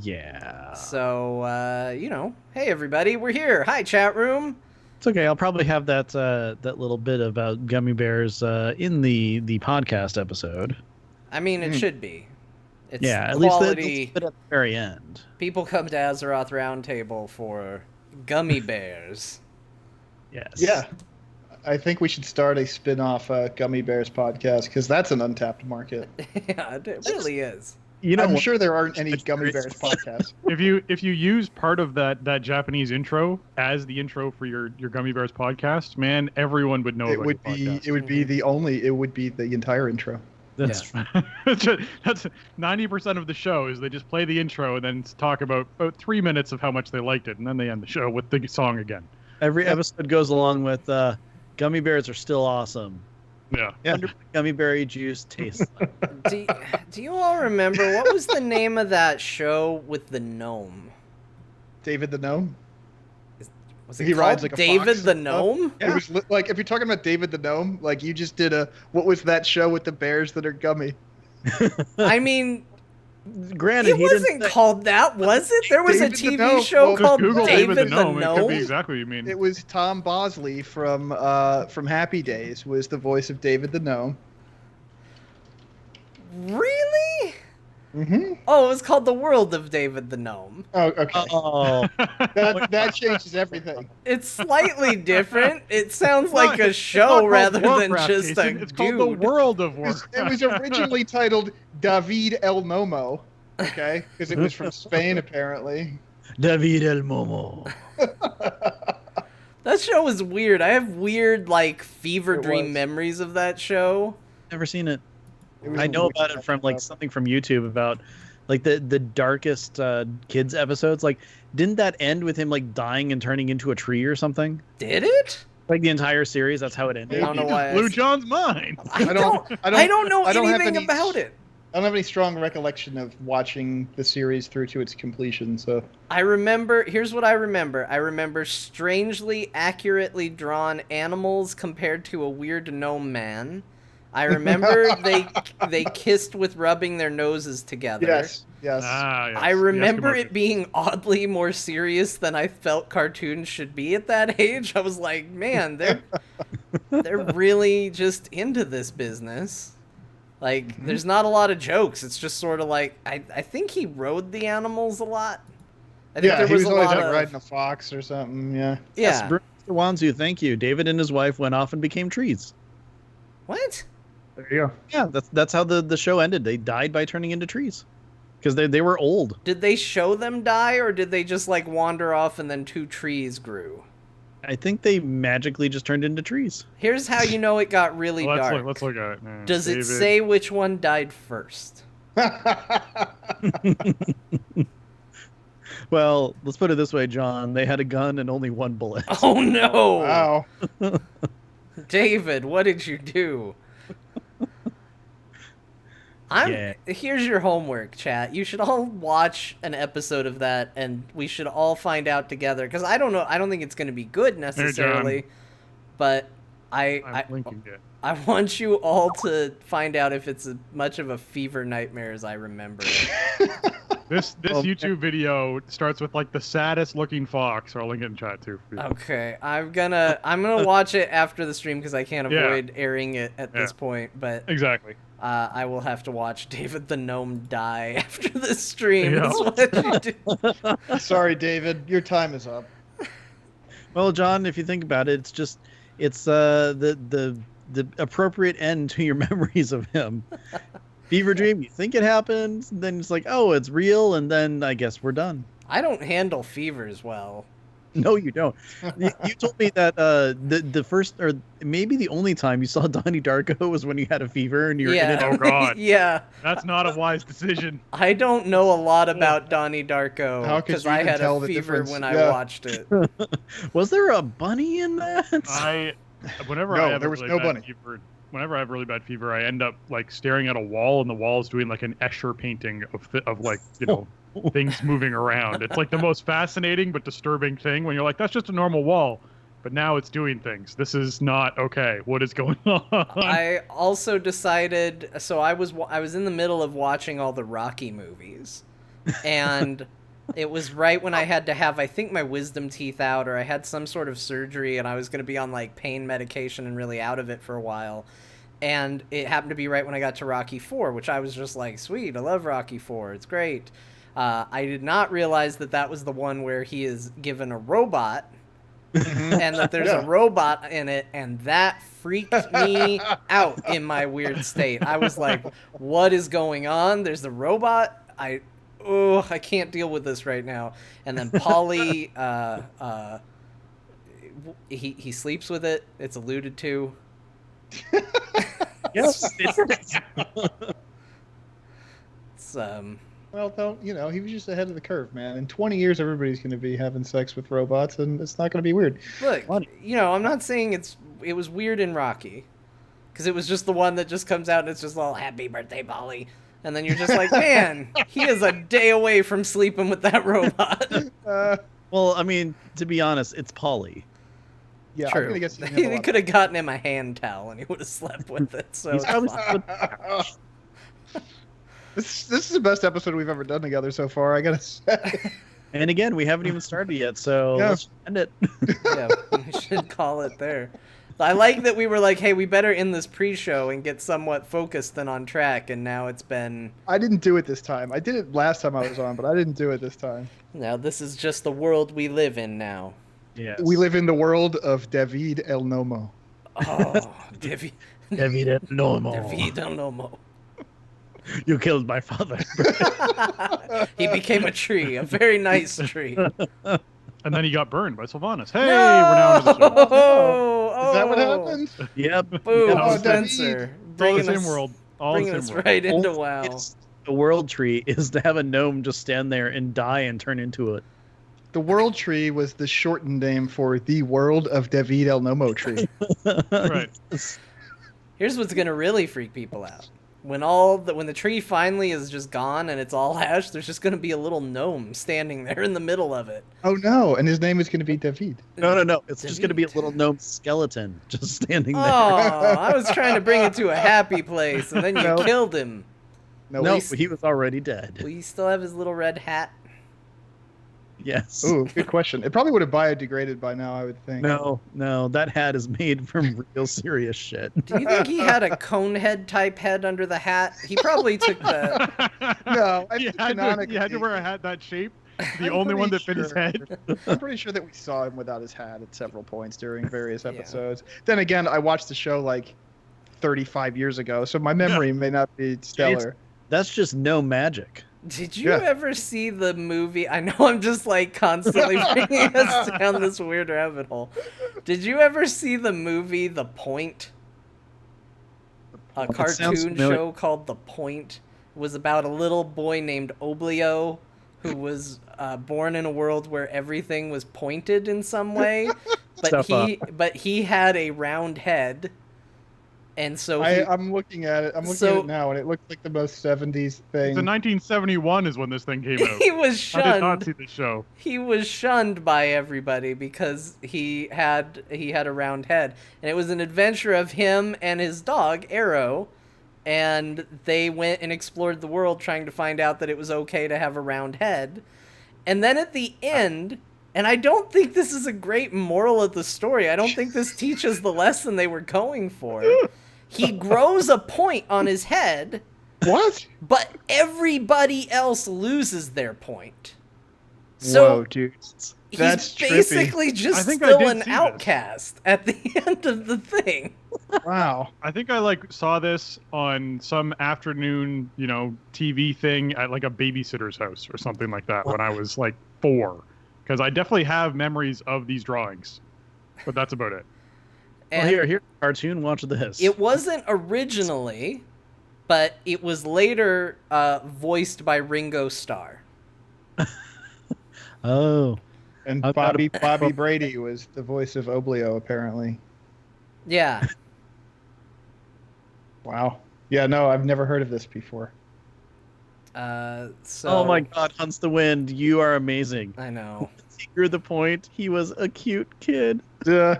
Yeah. So, hey everybody, we're here. Hi, chat room. It's okay. I'll probably have that little bit about gummy bears in the podcast episode. I mean, it should be. It's Yeah, at least the quality. bit at the very end. People come to Azeroth Roundtable for gummy bears. Yes. Yeah. I think we should start a spin-off Gummy Bears podcast because that's an untapped market. Yeah, it really is. I'm sure there aren't any Gummy Bears podcasts. If you use part of that Japanese intro as the intro for your Gummy Bears podcast, man, everyone would know. It would be the entire intro. That's 90% of the show is they just play the intro and then talk about 3 minutes of how much they liked it, and then they end the show with the song again. Every episode goes along with gummy bears are still awesome. Yeah. 100 gummy berry juice tastes like. Do you all remember what was the name of that show with the gnome? David the Gnome. Was it He called rides like a David fox? the Gnome? It was like, if you're talking about David the Gnome, like you just did what was that show with the bears that are gummy? I mean, Granted, it wasn't called that, was it? There was David a the TV Gnome. show Well, called Google David the Gnome. It could be exactly what you mean. It was Tom Bosley from Happy Days was the voice of David the Gnome. Really? Mm-hmm. Oh, it was called The World of David the Gnome. Oh, okay. Oh, That changes everything. It's slightly different. It sounds like a show rather than just a It's dude. called the World of It Warcraft. was originally titled David El Nomo, okay? Because it was from Spain, apparently. David El Momo. That show was weird. I have weird, like, fever It dream was. memories of that show. Never seen it. It was I know weird. about it from like something from YouTube about like the darkest kids episodes. Like, didn't that end with him like dying and turning into a tree or something? Did it? Like the entire series, that's how it ended. I don't know You why just I- blew John's mind. I don't know I don't have anything any- about it. I don't have any strong recollection of watching the series through to its completion, so... I remember, here's what I remember. I remember strangely accurately drawn animals compared to a weird gnome man. I remember they kissed with rubbing their noses together. Yes. Yes. I remember it being oddly more serious than I felt cartoons should be at that age. I was like, man, they're really just into this business. Like, there's not a lot of jokes. It's just sort of like, I think he rode the animals a lot. I think Yeah, he was a always lot like of... riding a fox or something, yeah. Yeah. Yes, Mr. Wanzu, thank you. David and his wife went off and became trees. What? There you go. Yeah, that's how the show ended. They died by turning into trees. Because they were old. Did they show them die, or did they just, like, wander off and then 2 trees grew? I think they magically just turned into trees. Here's how you know it got really dark. Let's look at it. Now. Does it David. say which one died first? Well, let's put it this way, John. They had a gun and only one bullet. Oh, no! Wow. David, what did you do? Here's your homework, chat. You should all watch an episode of that, and we should all find out together. Because I don't know. I don't think it's going to be good necessarily, but I'm linking it. I want you all to find out if it's as much of a fever nightmare as I remember it. This YouTube video starts with like the saddest looking fox. Or I'll link it in chat too. For you. Okay, I'm gonna watch it after the stream because I can't avoid airing it at this point. But Exactly. I will have to watch David the Gnome die after the stream. Yeah. Is what you do. Sorry, David. Your time is up. Well, John, if you think about it, it's the appropriate end to your memories of him. Fever dream, you think it happens, and then it's like, oh, it's real, and then I guess we're done. I don't handle fevers well. No, you don't. You told me that the first, or maybe the only time you saw Donnie Darko was when you had a fever and you were in it. Oh God. Yeah. That's not a wise decision. I don't know a lot about Donnie Darko How could because you I even had tell a the fever difference? when I Yeah. watched it. Was there a bunny in that? Whenever No, I have there a was really no bad bunny. fever, whenever I have really bad fever, I end up like staring at a wall, and the wall is doing like an Escher painting of like things moving around. It's like the most fascinating but disturbing thing when you're like, that's just a normal wall, but now it's doing things. This is not okay. What is going on? I also decided, so I was in the middle of watching all the Rocky movies. And it was right when I had to have, I think, my wisdom teeth out, or I had some sort of surgery, and I was going to be on like pain medication and really out of it for a while. And it happened to be right when I got to Rocky 4, which I was just like, sweet, I love Rocky 4, it's great. I did not realize that that was the one where he is given a robot, and that there's a robot in it, and that freaked me out in my weird state. I was like, what is going on? There's a robot? I can't deal with this right now. And then Polly, he sleeps with it. It's alluded to. Yes. It's Well, don't he was just ahead of the curve, man. In 20 years, everybody's going to be having sex with robots, and it's not going to be weird. Look, I'm not saying it was weird in Rocky, because it was just the one that just comes out and it's just all happy birthday, Polly. And then you're just like, man, he is a day away from sleeping with that robot. Well, I mean, to be honest, it's Polly. Yeah, True. I'm gonna guess He could have gotten him a hand towel and he would have slept with it. So He's probably This is the best episode we've ever done together so far, I gotta say. And again, we haven't even started yet, so Yeah. let's end it. yeah, we should call it there. I like that we were like, hey, we better end this pre-show and get somewhat focused and on track, and now it's been... I didn't do it this time. I did it last time I was on, but I didn't do it this time. Now this is just the world we live in now. Yes. We live in the world of David El Nomo. Oh, David No more. El Nomo. You killed my father. He became a tree, a very nice tree. And then he got burned by Sylvanas. Hey, No! we're now into the show. Oh, Is that what happened? Yep. Boom, Yep. Oh, Spencer. All the Bringing same us, world. All bringing the us same world. right into Only WoW. it's the world tree is to have a gnome just stand there and die and turn into it. The World Tree was the shortened name for the World of David El Nomo Tree. Right. Here's what's gonna really freak people out. When the tree finally is just gone and it's all ash, there's just gonna be a little gnome standing there in the middle of it. Oh no, and his name is going to be David. No. It's just going to be a little gnome skeleton just standing there. Oh, I was trying to bring it to a happy place, and then you No. killed him. No, he was already dead. Will you still have his little red hat? Yes. Ooh, good question. It probably would have biodegraded by now, I would think. No, that hat is made from real serious shit. Do you think he had a cone head type head under the hat? He probably took the... No, I you think had canonically- to wear a hat that shape. The I'm only one pretty that fit his sure- head. I'm pretty sure that we saw him without his hat at several points during various episodes. Then again, I watched the show like 35 years ago, so my memory may not be stellar. That's just no magic. Did you Yeah. ever see the movie? I know I'm just like constantly bringing us down this weird rabbit hole. Did you ever see the movie The Point? A sounds cartoon familiar. show called The Point. It was about a little boy named Oblio who was born in a world where everything was pointed in some way, but he had a round head. And so I'm looking at it. I'm looking at it now, and it looks like the most 70s thing. The 1971 is when this thing came out. he was I did not shunned. see the show. He was shunned by everybody because he had a round head, and it was an adventure of him and his dog Arrow, and they went and explored the world trying to find out that it was okay to have a round head. And then at the end, and I don't think this is a great moral of the story, I don't think this teaches the lesson they were going for. He grows a point on his head, What? but everybody else loses their point. So Whoa, dude. That's he's trippy. basically just I think I still did an see this. outcast at the end of the thing. Wow. I think I saw this on some afternoon, TV thing at like a babysitter's house or something like that when I was like 4. Because I definitely have memories of these drawings, but that's about it. And Well, here, cartoon. Watch this. it wasn't originally, but it was later voiced by Ringo Starr. Oh, And I've got Bobby Brady was the voice of Oblio, apparently. Yeah. Wow. Yeah, no, I've never heard of this before. So. oh my God, Hunts the Wind, you are amazing. I know. He grew the point. He was a cute kid. Duh.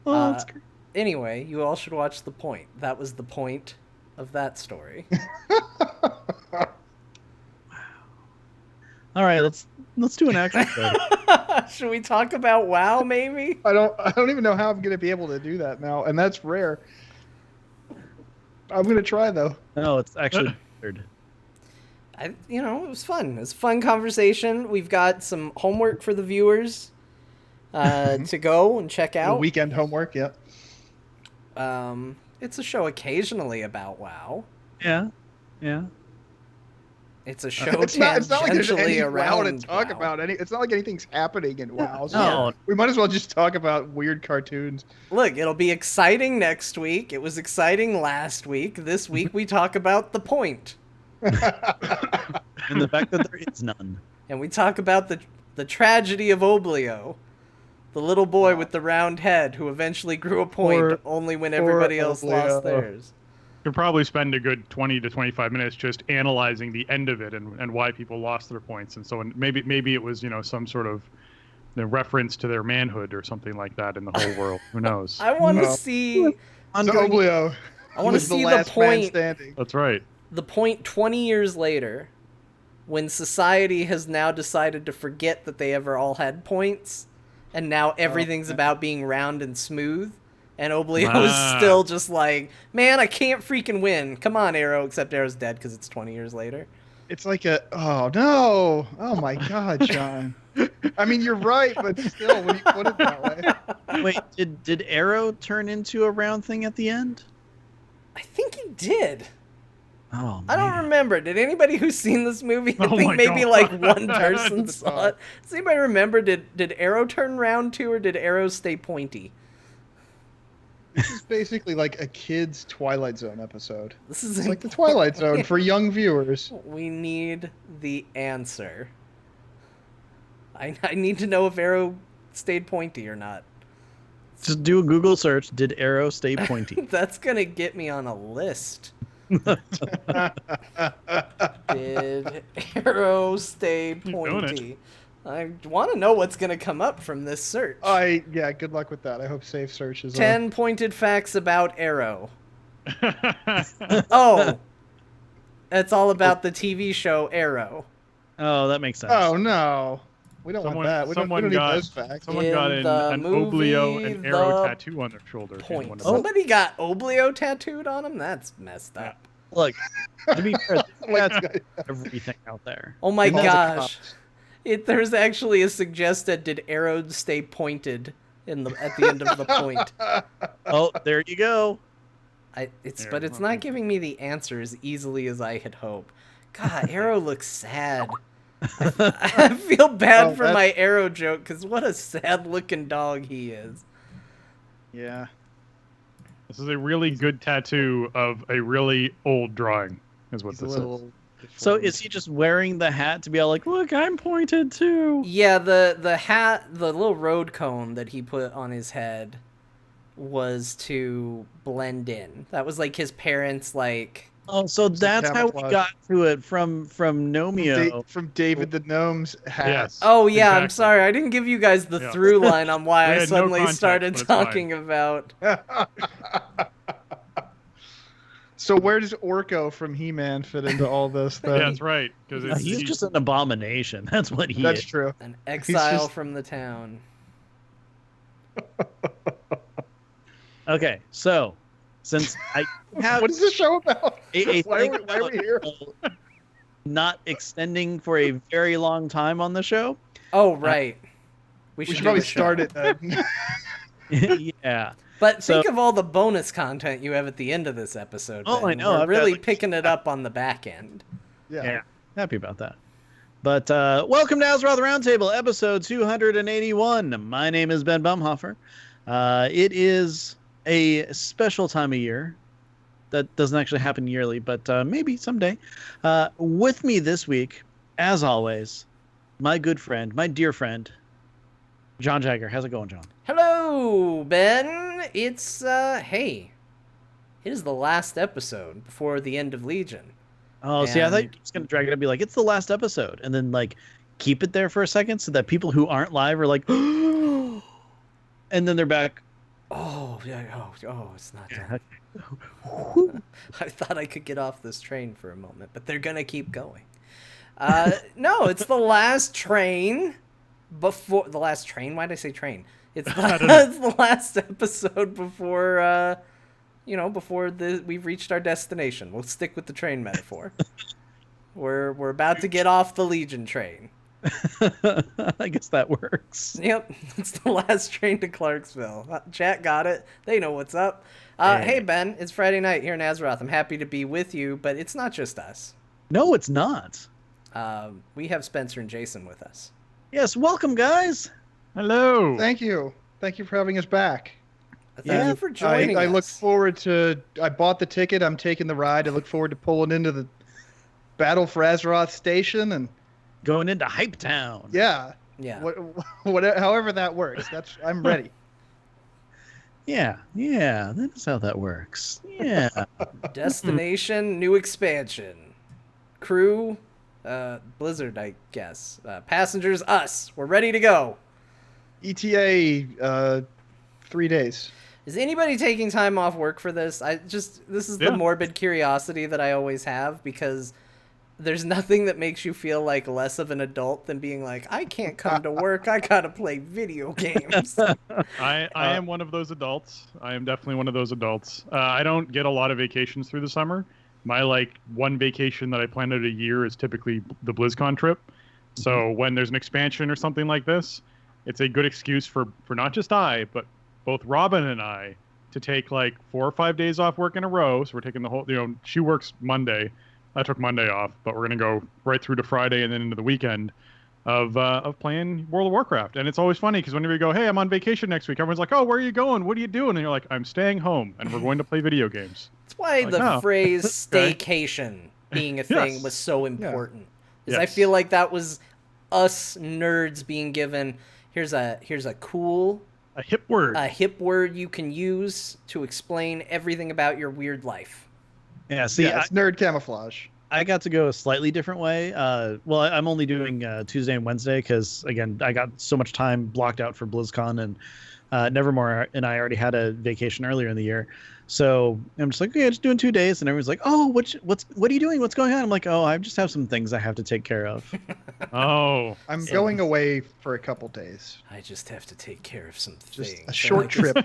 Oh, that's great. Anyway, you all should watch The Point. That was the point of that story. All right, let's do an actual show. Should we talk about WoW, maybe? I don't even know how I'm gonna be able to do that now, and that's rare. I'm gonna try though. No, it's actually weird. It was fun. It was a fun conversation. We've got some homework for the viewers to go and check out. Weekend homework, yeah. It's a show occasionally about WoW. Yeah. It's a show It's not like there's tangentially any around WoW to talk WoW. about. It's not like anything's happening in WoW. So No. we might as well just talk about weird cartoons. Look, it'll be exciting next week. It was exciting last week. This week we talk about the point. And the fact that there is none. And we talk about the tragedy of Oblio. The little boy with the round head who eventually grew a point only when everybody else lost theirs. Could probably spend a good 20 to 25 minutes just analyzing the end of it and why people lost their points. And so maybe it was, some sort of reference to their manhood or something like that in the whole world. Who knows? I want to see... So Oblio. I want to see the last man point... standing. That's right. The point 20 years later, when society has now decided to forget that they ever all had points, and now everything's about being round and smooth, and Oblio is still just like, man, I can't freaking win. Come on, Arrow, except Arrow's dead because it's 20 years later. It's like oh no. Oh my God, John. I mean, you're right, but still, when you put it that way. Wait, did Arrow turn into a round thing at the end? I think he did. Oh, I don't man. remember. Did anybody who's seen this movie, I Oh think my maybe God. like one person saw it. Does anybody remember, did Arrow turn round too, or did Arrow stay pointy? This is basically like a kid's Twilight Zone episode. This is It's like the Twilight Zone for young viewers. We need the answer. I need to know if Arrow stayed pointy or not. Just do a Google search. Did Arrow stay pointy? That's gonna get me on a list. Did Arrow stay Keep doing it. pointy? I want to know what's gonna come up from this search. Good luck with that. I hope Safe Search is 10 pointed facts about Arrow. Oh, it's all about the TV show Arrow. Oh, that makes sense. Oh no. We don't want that. We don't need those facts. Someone In got the an movie, Oblio and Arrow The tattoo on their shoulder. Point. One of them. Somebody got Oblio tattooed on him? That's messed up. Look, to be fair, that's Like, everything out there. Oh my And that's a gosh. There's actually a suggested did Arrow stay pointed at the end of the point. Oh, there you go. But it's not giving me the answer as easily as I had hoped. God, Arrow looks sad. I feel bad for my Arrow joke because what a sad looking dog he is. Yeah. This is a really good tattoo of a really old drawing, is what He's a this little is. So is he just wearing the hat to be all like, look, I'm pointed too? Yeah, the hat, the little road cone that he put on his head was to blend in. That was like his parents like. Oh, so that's how we camouflage. got to it from Nomeo. From David the Gnome's hat. Yes. Oh yeah, I'm Exactly. sorry. I didn't give you guys the Yeah. through line on why We I had no suddenly context, started but it's fine. talking about. So where does Orko from He-Man fit into all this then? Yeah, that's right. Because He's just an abomination. That's what he That's is. true. An exile just- from the town. Okay, so since I have What is this show about? a Why thing are we here? about not extending for a very long time on the show, Oh right. We do should probably a show. start it then. yeah. But So- think of all the bonus content you have at the end of this episode. Oh, Ben. I know. We're I've got, really like, picking it up on the back end. Yeah. Happy about that. But welcome to Azeroth Roundtable, episode 281. My name is Ben Bumhofer. It is a special time of year that doesn't actually happen yearly, but maybe someday. With me this week, as always, my good friend, my dear friend, John Jagger. How's it going, John? Hello, Ben. It's hey. It is the last episode before the end of Legion. Oh, see, I thought you And- were just going to drag it up and be like, it's the last episode. And then, like, keep it there for a second so that people who aren't live are like, and then they're back. Oh, yeah. Oh, it's not done. I thought I could get off this train for a moment, but they're gonna keep going. No, it's the last train before the last train. Why did I say train? It's it's the last episode before we've reached our destination. We'll stick with the train metaphor. We're about to get off the Legion train. I guess that works. Yep, it's the last train to Clarksville. Chat got it. They know what's up. Hey Ben, it's Friday night here in Azeroth. I'm happy to be with you, but it's not just us. No, it's not. We have Spencer and Jason with us. Yes, welcome, guys. Hello. Thank you for having us back. Thank you for joining I us. look forward to. I bought the ticket. I'm taking the ride. I look forward to pulling into the Battle for Azeroth station and going into Hype Town. Yeah. However that works. I'm ready. Yeah, that's how that works. Yeah. Destination, new expansion. Crew, Blizzard, I guess. Passengers, us. We're ready to go. ETA, 3 days. Is anybody taking time off work for this? This is the morbid curiosity that I always have, because there's nothing that makes you feel like less of an adult than being like, I can't come to work. I gotta play video games. I am one of those adults. I am definitely one of those adults. I don't get a lot of vacations through the summer. My one vacation that I plan out a year is typically the BlizzCon trip. So when there's an expansion or something like this, it's a good excuse for not just I, but both Robin and I to take 4 or 5 days off work in a row. So we're taking the whole, she works Monday. I took Monday off, but we're going to go right through to Friday and then into the weekend of playing World of Warcraft. And it's always funny because whenever you go, hey, I'm on vacation next week, everyone's like, oh, where are you going? What are you doing? And you're like, I'm staying home and we're going to play video games. That's why the phrase staycation being a thing was so important. Because I feel like that was us nerds being given, here's a cool... A hip word. A hip word you can use to explain everything about your weird life. Yeah, see, it's nerd camouflage. I got to go a slightly different way. Well, I'm only doing Tuesday and Wednesday because, again, I got so much time blocked out for BlizzCon, and Nevermore and I already had a vacation earlier in the year. So I'm just like, okay, I'm just doing 2 days, and everyone's like, oh, what are you doing? What's going on? I'm like, oh, I just have some things I have to take care of. Oh, I'm going away for a couple days. I just have to take care of some just things. A short trip.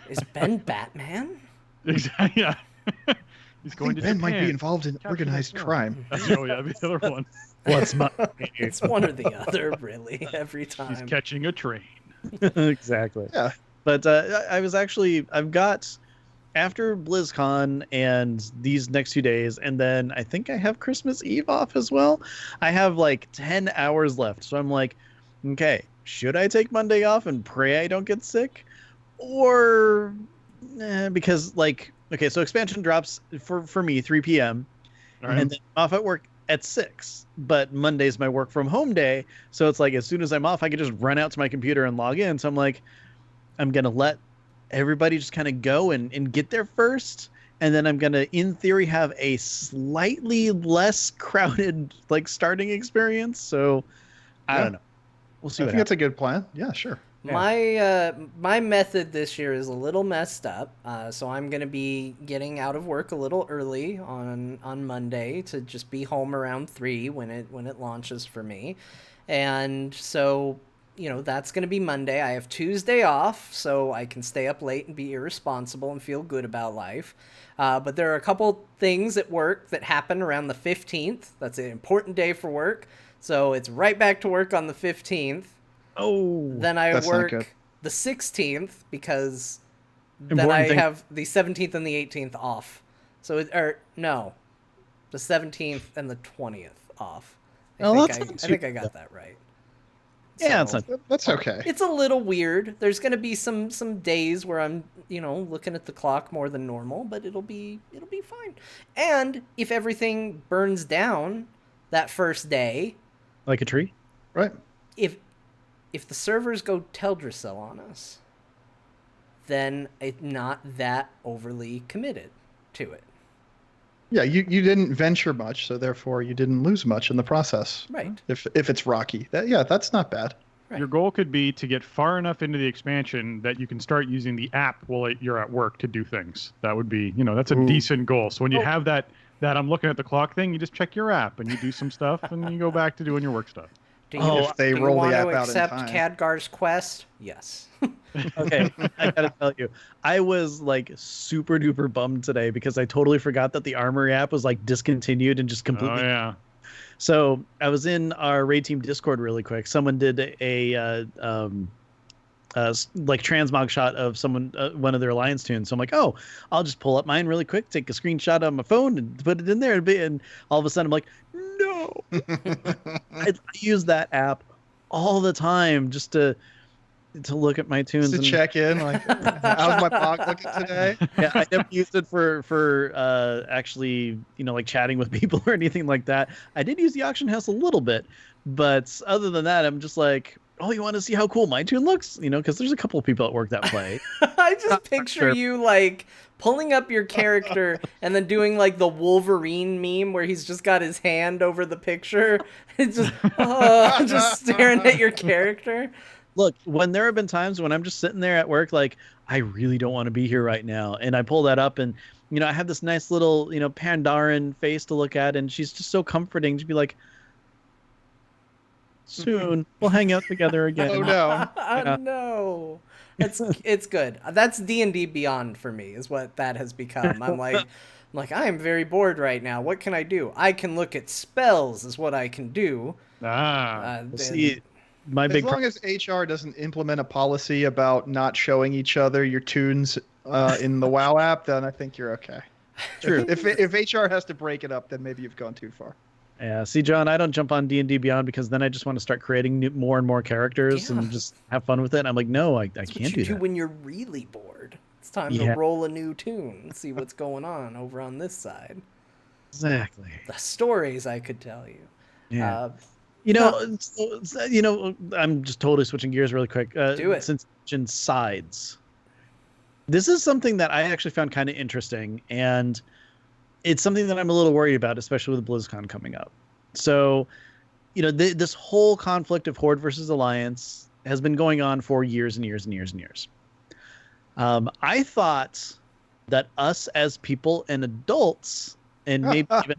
Is Ben Batman? Exactly. Yeah. He's going to Ben Japan. might be involved in organized crime. Oh yeah, the other one. What's my? It's one or the other, really, every time. He's catching a train. Exactly. Yeah. But I've got after BlizzCon and these next 2 days, and then I think I have Christmas Eve off as well. I have 10 hours left, so I'm like, okay, should I take Monday off and pray I don't get sick, or because okay, so expansion drops for me 3 p.m. Right. And then I'm off at work at 6. But Monday's my work from home day, so it's as soon as I'm off, I can just run out to my computer and log in. So I'm like, I'm gonna let everybody just kind of go and get there first, and then I'm gonna, in theory, have a slightly less crowded starting experience. So I don't know. We'll see. I think that's a good plan. Yeah, sure. Yeah. My method this year is a little messed up, so I'm gonna be getting out of work a little early on Monday to just be home around 3 when it launches for me, and so that's gonna be Monday. I have Tuesday off, so I can stay up late and be irresponsible and feel good about life. But there are a couple things at work that happen around the 15th. That's an important day for work, so it's right back to work on the 15th. Oh, then I work the 16th because then have the 17th and the 18th off. So the 17th and the 20th off. I think I got that right. Yeah, that's okay. It's a little weird. There's going to be some days where I'm, looking at the clock more than normal, but it'll be fine. And if everything burns down that first day, like a tree, right? If the servers go Teldrassil on us, then it's not that overly committed to it. Yeah, you didn't venture much, so therefore you didn't lose much in the process. Right. If it's rocky, that's not bad. Your goal could be to get far enough into the expansion that you can start using the app while you're at work to do things. That would be, that's a decent goal. So when you have that I'm looking at the clock thing, you just check your app and you do some stuff and you go back to doing your work stuff. Do you, if they roll want the app to out in accept time. Khadgar's quest? Yes. Okay, I gotta tell you, I was like super duper bummed today because I totally forgot that the Armory app was like discontinued and just completely. Oh yeah. So I was in our Raid Team Discord really quick. Someone did a like transmog shot of someone one of their Alliance tunes. So I'm like, oh, I'll just pull up mine really quick, take a screenshot on my phone, and put it in there. And all of a sudden, I'm like, no. I use that app all the time just to look at my tunes Just to check in, like, how's my POG looking today? Yeah, I never used it for actually, like chatting with people or anything like that. I did use the auction house a little bit, but other than that, I'm just like, oh, you want to see how cool my tune looks? Because there's a couple of people at work that play. I just picture you like pulling up your character and then doing like the Wolverine meme where he's just got his hand over the picture. It's just just staring at your character. Look, when there have been times when I'm just sitting there at work, like, I really don't want to be here right now. And I pull that up and, I have this nice little, Pandaren face to look at. And she's just so comforting to be like, soon we'll hang out together again. Oh, no. Oh, no. It's good. That's D&D Beyond for me is what that has become. I'm like, I am very bored right now. What can I do? I can look at spells is what I can do. See, as long as HR doesn't implement a policy about not showing each other your tunes in the WoW app, then I think you're okay. True. If HR has to break it up, then maybe you've gone too far. Yeah. See, John, I don't jump on D&D Beyond because then I just want to start creating more and more characters and just have fun with it. And I'm like, no, I can't do that. When you're really bored, it's time to roll a new tune and see what's going on over on this side. Exactly. The stories I could tell you. Yeah. I'm just totally switching gears really quick. Do it. Since you mentioned sides. This is something that I actually found kind of interesting, and it's something that I'm a little worried about, especially with BlizzCon coming up. So, this whole conflict of Horde versus Alliance has been going on for years and years and years and years. I thought that us as people and adults, and maybe even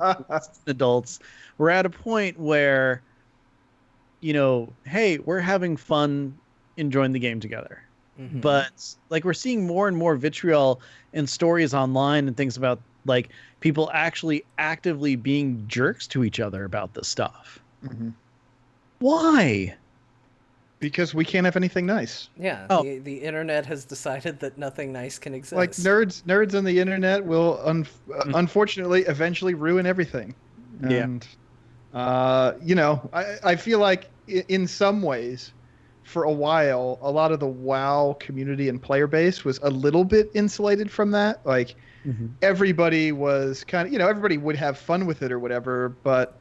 adults, were at a point where, hey, we're having fun enjoying the game together. Mm-hmm. But like we're seeing more and more vitriol and stories online and things about like people actually actively being jerks to each other about this stuff. Mm-hmm. Why? Because we can't have anything nice. Yeah, the internet has decided that nothing nice can exist. Like nerds on the internet will unfortunately eventually ruin everything. And I feel like in some ways, for a while, a lot of the WoW community and player base was a little bit insulated from that. Like everybody was kind of, everybody would have fun with it or whatever, but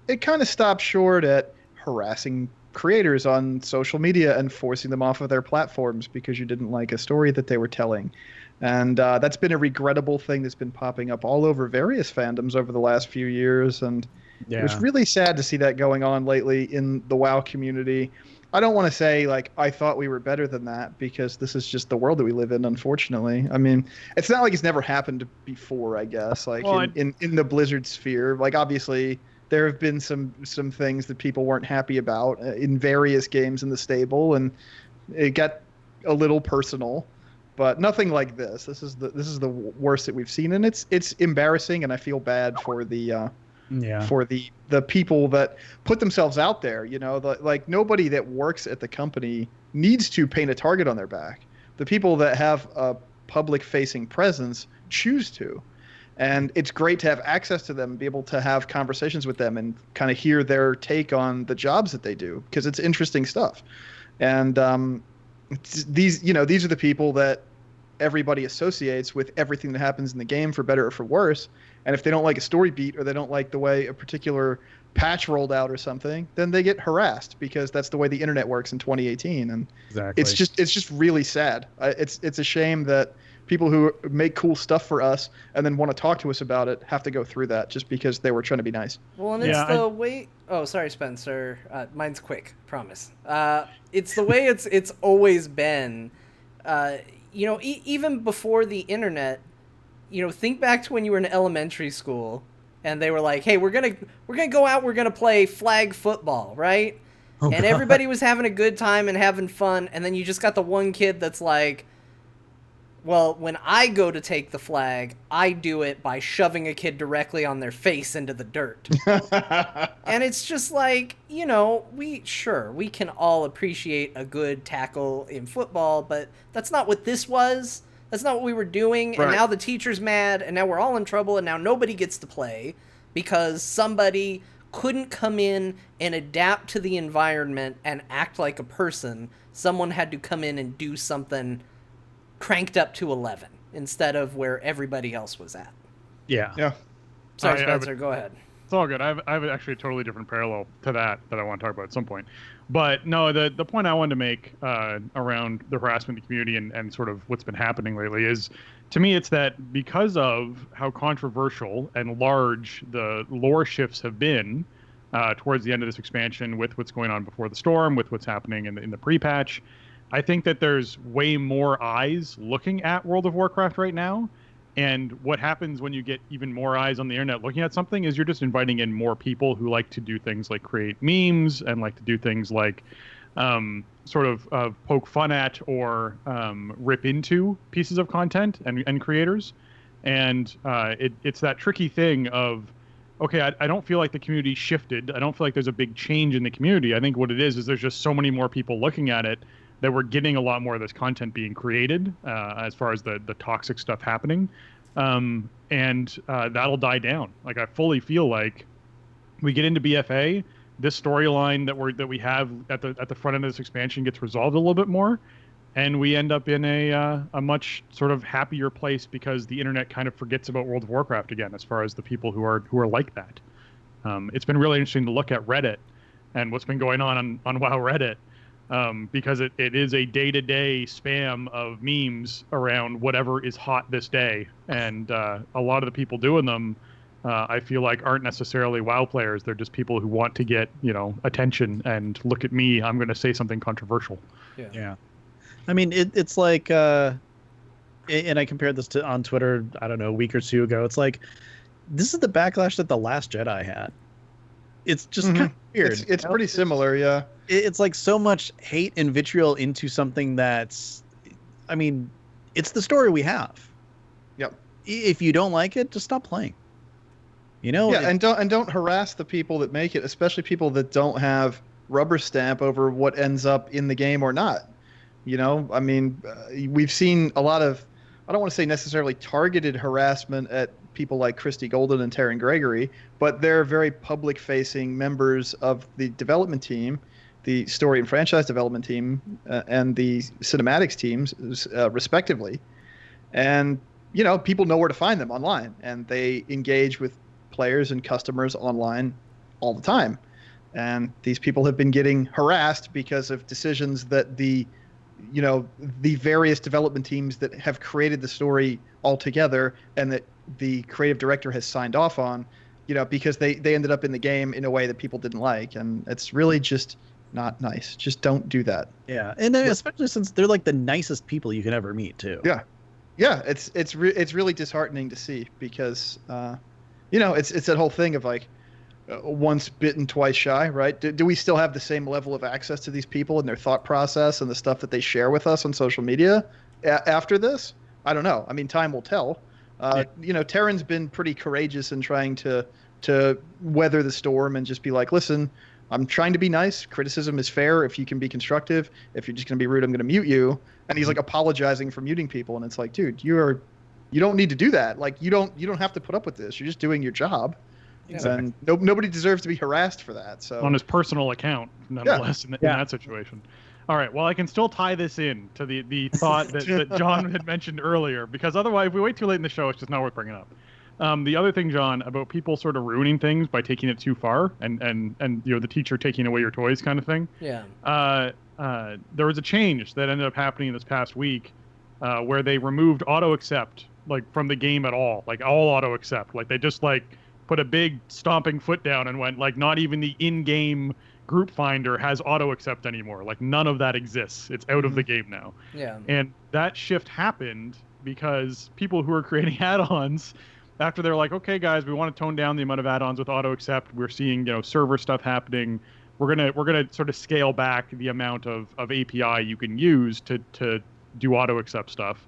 it kind of stopped short at harassing creators on social media and forcing them off of their platforms because you didn't like a story that they were telling. And that's been a regrettable thing that's been popping up all over various fandoms over the last few years. And it was really sad to see that going on lately in the WoW community. I don't want to say like I thought we were better than that because this is just the world that we live in, unfortunately. I mean, it's not like it's never happened before, I guess. Like in the Blizzard sphere, like obviously there have been some things that people weren't happy about in various games in the stable, and it got a little personal, but nothing like this. This is the worst that we've seen, and it's embarrassing, and I feel bad for the people that put themselves out there. Like nobody that works at the company needs to paint a target on their back. The people that have a public-facing presence choose to. And it's great to have access to them, be able to have conversations with them and kind of hear their take on the jobs that they do, because it's interesting stuff. And these are the people that everybody associates with everything that happens in the game, for better or for worse. And if they don't like a story beat or they don't like the way a particular patch rolled out or something, then they get harassed because that's the way the internet works in 2018. And it's just really sad. It's a shame that people who make cool stuff for us and then want to talk to us about it have to go through that just because they were trying to be nice. Well, and it's the way. Oh, sorry, Spencer. Mine's quick. Promise. It's the way it's always been. Even before the internet. Think back to when you were in elementary school, and they were like, "Hey, we're gonna go out. We're gonna play flag football, right?" Oh, and God. Everybody was having a good time and having fun, and then you just got the one kid that's like, well, when I go to take the flag, I do it by shoving a kid directly on their face into the dirt. And it's just like, we can all appreciate a good tackle in football, but that's not what this was. That's not what we were doing. Right. And now the teacher's mad, and now we're all in trouble, and now nobody gets to play because somebody couldn't come in and adapt to the environment and act like a person. Someone had to come in and do something cranked up to 11 instead of where everybody else was at. Yeah. Sorry, Spencer, go ahead. It's all good. I have actually a totally different parallel to that I want to talk about at some point. But no, the point I wanted to make around the harassment in the community and sort of what's been happening lately is, to me, it's that because of how controversial and large the lore shifts have been towards the end of this expansion, with what's going on before the storm, with what's happening in the pre-patch, I think that there's way more eyes looking at World of Warcraft right now. And what happens when you get even more eyes on the internet looking at something is you're just inviting in more people who like to do things like create memes and like to do things like sort of poke fun at or rip into pieces of content and creators. And it's that tricky thing of, okay, I don't feel like the community shifted. I don't feel like there's a big change in the community. I think what it is there's just so many more people looking at it that we're getting a lot more of this content being created as far as the toxic stuff happening. And that'll die down. Like, I fully feel like we get into BFA, this storyline that we have at the front end of this expansion gets resolved a little bit more, and we end up in a much sort of happier place because the internet kind of forgets about World of Warcraft again, as far as the people who are like that. It's been really interesting to look at Reddit and what's been going on WoW Reddit. Because it is a day-to-day spam of memes around whatever is hot this day. And a lot of the people doing them, I feel like, aren't necessarily WoW players. They're just people who want to get, attention and look at me, I'm going to say something controversial. Yeah. I mean, it's like, and I compared this to on Twitter, I don't know, a week or two ago. It's like, this is the backlash that The Last Jedi had. It's just kind of weird. It's pretty similar, yeah. It's like so much hate and vitriol into something that's, I mean, it's the story we have. Yep. If you don't like it, just stop playing. Yeah, and don't harass the people that make it, especially people that don't have rubber stamp over what ends up in the game or not. I mean, we've seen a lot of, I don't want to say necessarily targeted harassment at people like Christy Golden and Taryn Gregory, but they're very public-facing members of the development team, the story and franchise development team, and the cinematics teams, respectively. And, people know where to find them online, and they engage with players and customers online all the time. And these people have been getting harassed because of decisions that the various development teams that have created the story altogether and that the creative director has signed off on, because they ended up in the game in a way that people didn't like. And it's really just not nice. Just don't do that. Yeah. And then especially since they're like the nicest people you can ever meet too. Yeah. Yeah. It's really disheartening to see because, it's that whole thing of like, once bitten, twice shy, right? Do we still have the same level of access to these people and their thought process and the stuff that they share with us on social media after this? I don't know. I mean, time will tell. Taryn's been pretty courageous in trying to weather the storm and just be like, listen, I'm trying to be nice. Criticism is fair if you can be constructive. If you're just going to be rude, I'm going to mute you. And he's like apologizing for muting people. And it's like, dude, you don't need to do that. Like, you don't have to put up with this. You're just doing your job. Exactly. And nobody deserves to be harassed for that. So on his personal account, nonetheless, in that situation. All right. Well, I can still tie this in to the thought that John had mentioned earlier, because otherwise, if we wait too late in the show, it's just not worth bringing up. The other thing, John, about people sort of ruining things by taking it too far, and the teacher taking away your toys kind of thing. Yeah. There was a change that ended up happening this past week where they removed auto accept like from the game at all, like all auto accept. Like they just like put a big stomping foot down and went like not even the in-game group finder has auto accept anymore. Like none of that exists. It's out of the game now. Yeah. And that shift happened because people who are creating add-ons, after they're like, okay, guys, we want to tone down the amount of add-ons with auto accept. We're seeing, server stuff happening. We're gonna sort of scale back the amount of API you can use to do auto accept stuff.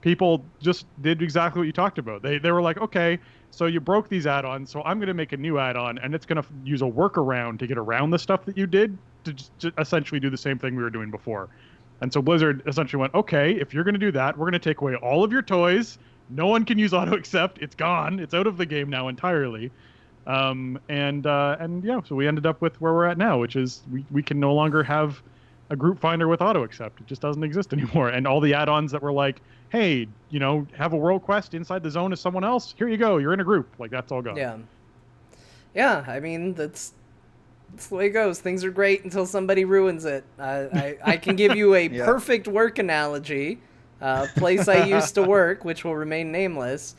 People just did exactly what you talked about. They were like, okay, so you broke these add-ons, so I'm going to make a new add-on, and it's going to use a workaround to get around the stuff that you did to just essentially do the same thing we were doing before. And so Blizzard essentially went, okay, if you're going to do that, we're going to take away all of your toys. No one can use auto accept. It's gone. It's out of the game now entirely. And yeah, so we ended up with where we're at now, which is we can no longer have a group finder with auto accept. It just doesn't exist anymore. And all the add-ons that were like, hey, have a world quest inside the zone as someone else. Here you go. You're in a group. Like that's all gone. Yeah. Yeah. I mean, that's the way it goes. Things are great until somebody ruins it. I can give you a perfect work analogy. Place I used to work, which will remain nameless,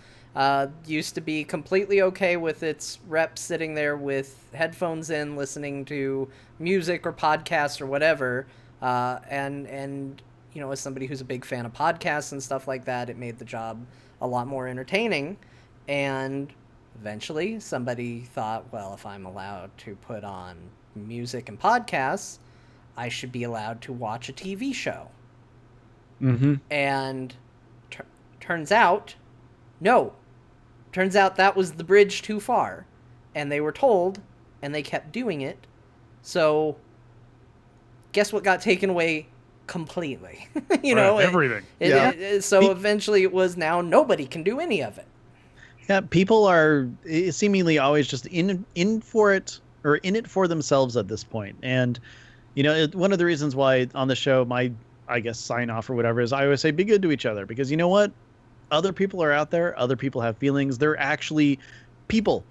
used to be completely okay with its reps sitting there with headphones in, listening to music or podcasts or whatever. And as somebody who's a big fan of podcasts and stuff like that, it made the job a lot more entertaining. And eventually somebody thought, well, if I'm allowed to put on music and podcasts, I should be allowed to watch a TV show. Mm-hmm. And turns out, no. Turns out that was the bridge too far. And they were told, and they kept doing it. So, guess what got taken away completely? Everything. So eventually it was now nobody can do any of it. Yeah, people are seemingly always just in for it, or in it for themselves at this point. And, one of the reasons why on the show, I guess sign off or whatever is I always say be good to each other, because you know what? Other people are out there. Other people have feelings. They're actually people,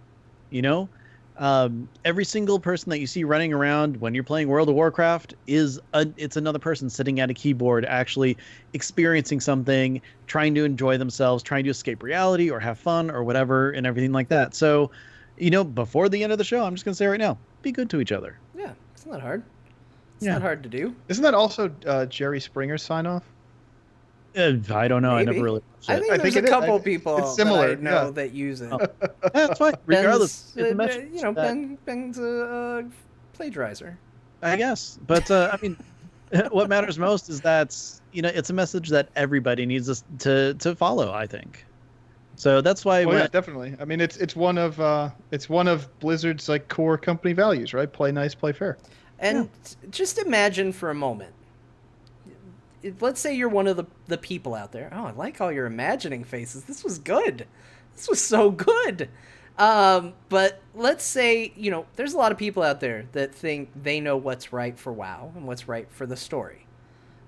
every single person that you see running around when you're playing World of Warcraft it's another person sitting at a keyboard, actually experiencing something, trying to enjoy themselves, trying to escape reality or have fun or whatever and everything like that. So, before the end of the show, I'm just going to say right now, be good to each other. Yeah. It's not hard. It's not hard to do. Isn't that also Jerry Springer's sign off? I don't know. Maybe. I never really. I think there's a couple people it's similar, that I know that use it. That's fine. Regardless, Ben's a plagiarizer. I guess, but I mean, what matters most is that it's a message that everybody needs to follow. I think. So that's why. Yeah, definitely. I mean, it's one of Blizzard's like core company values, right? Play nice, play fair. And just imagine for a moment. Let's say you're one of the people out there. Oh, I like all your imagining faces. This was good. This was so good. But let's say, there's a lot of people out there that think they know what's right for WoW and what's right for the story.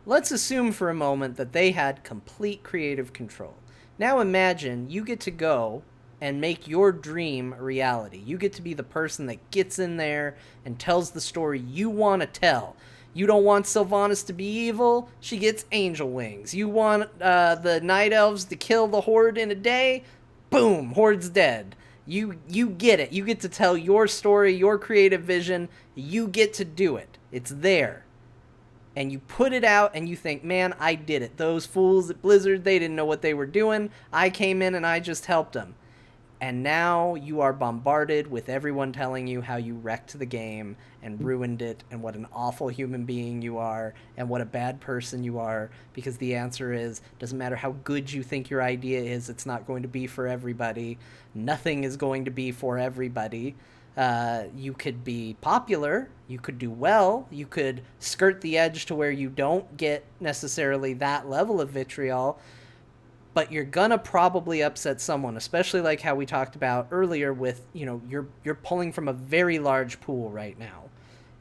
Let's assume for a moment that they had complete creative control. Now imagine you get to go and make your dream a reality. You get to be the person that gets in there and tells the story you want to tell. You don't want Sylvanas to be evil, she gets angel wings. You want the Night Elves to kill the Horde in a day, boom, Horde's dead. You get it. You get to tell your story, your creative vision. You get to do it. It's there. And you put it out and you think, man, I did it. Those fools at Blizzard, they didn't know what they were doing. I came in and I just helped them. And now you are bombarded with everyone telling you how you wrecked the game and ruined it and what an awful human being you are and what a bad person you are, because the answer is, doesn't matter how good you think your idea is, it's not going to be for everybody. Nothing is going to be for everybody. You could be popular, you could do well, you could skirt the edge to where you don't get necessarily that level of vitriol, but you're gonna probably upset someone, especially like how we talked about earlier with, you're pulling from a very large pool right now.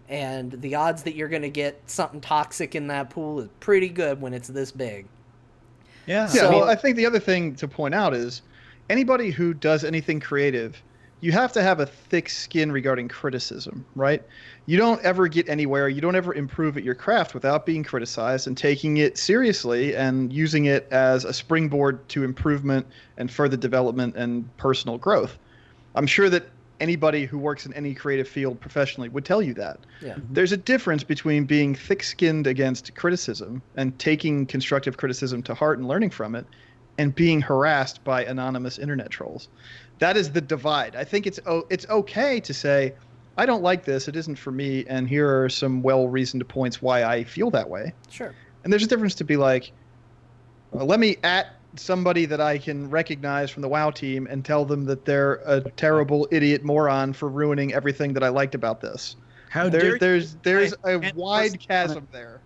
And the odds that you're gonna get something toxic in that pool is pretty good when it's this big. Yeah. Well, I think the other thing to point out is anybody who does anything creative you have to have a thick skin regarding criticism, right? You don't ever get anywhere, you don't ever improve at your craft without being criticized and taking it seriously and using it as a springboard to improvement and further development and personal growth. I'm sure that anybody who works in any creative field professionally would tell you that. Yeah. There's a difference between being thick-skinned against criticism and taking constructive criticism to heart and learning from it, and being harassed by anonymous internet trolls. That is the divide. I think it's okay to say, I don't like this, it isn't for me, and here are some well-reasoned points why I feel that way. Sure. And there's a difference to be like, well, let me at somebody that I can recognize from the WoW team and tell them that they're a terrible idiot moron for ruining everything that I liked about this. There's a wide chasm there.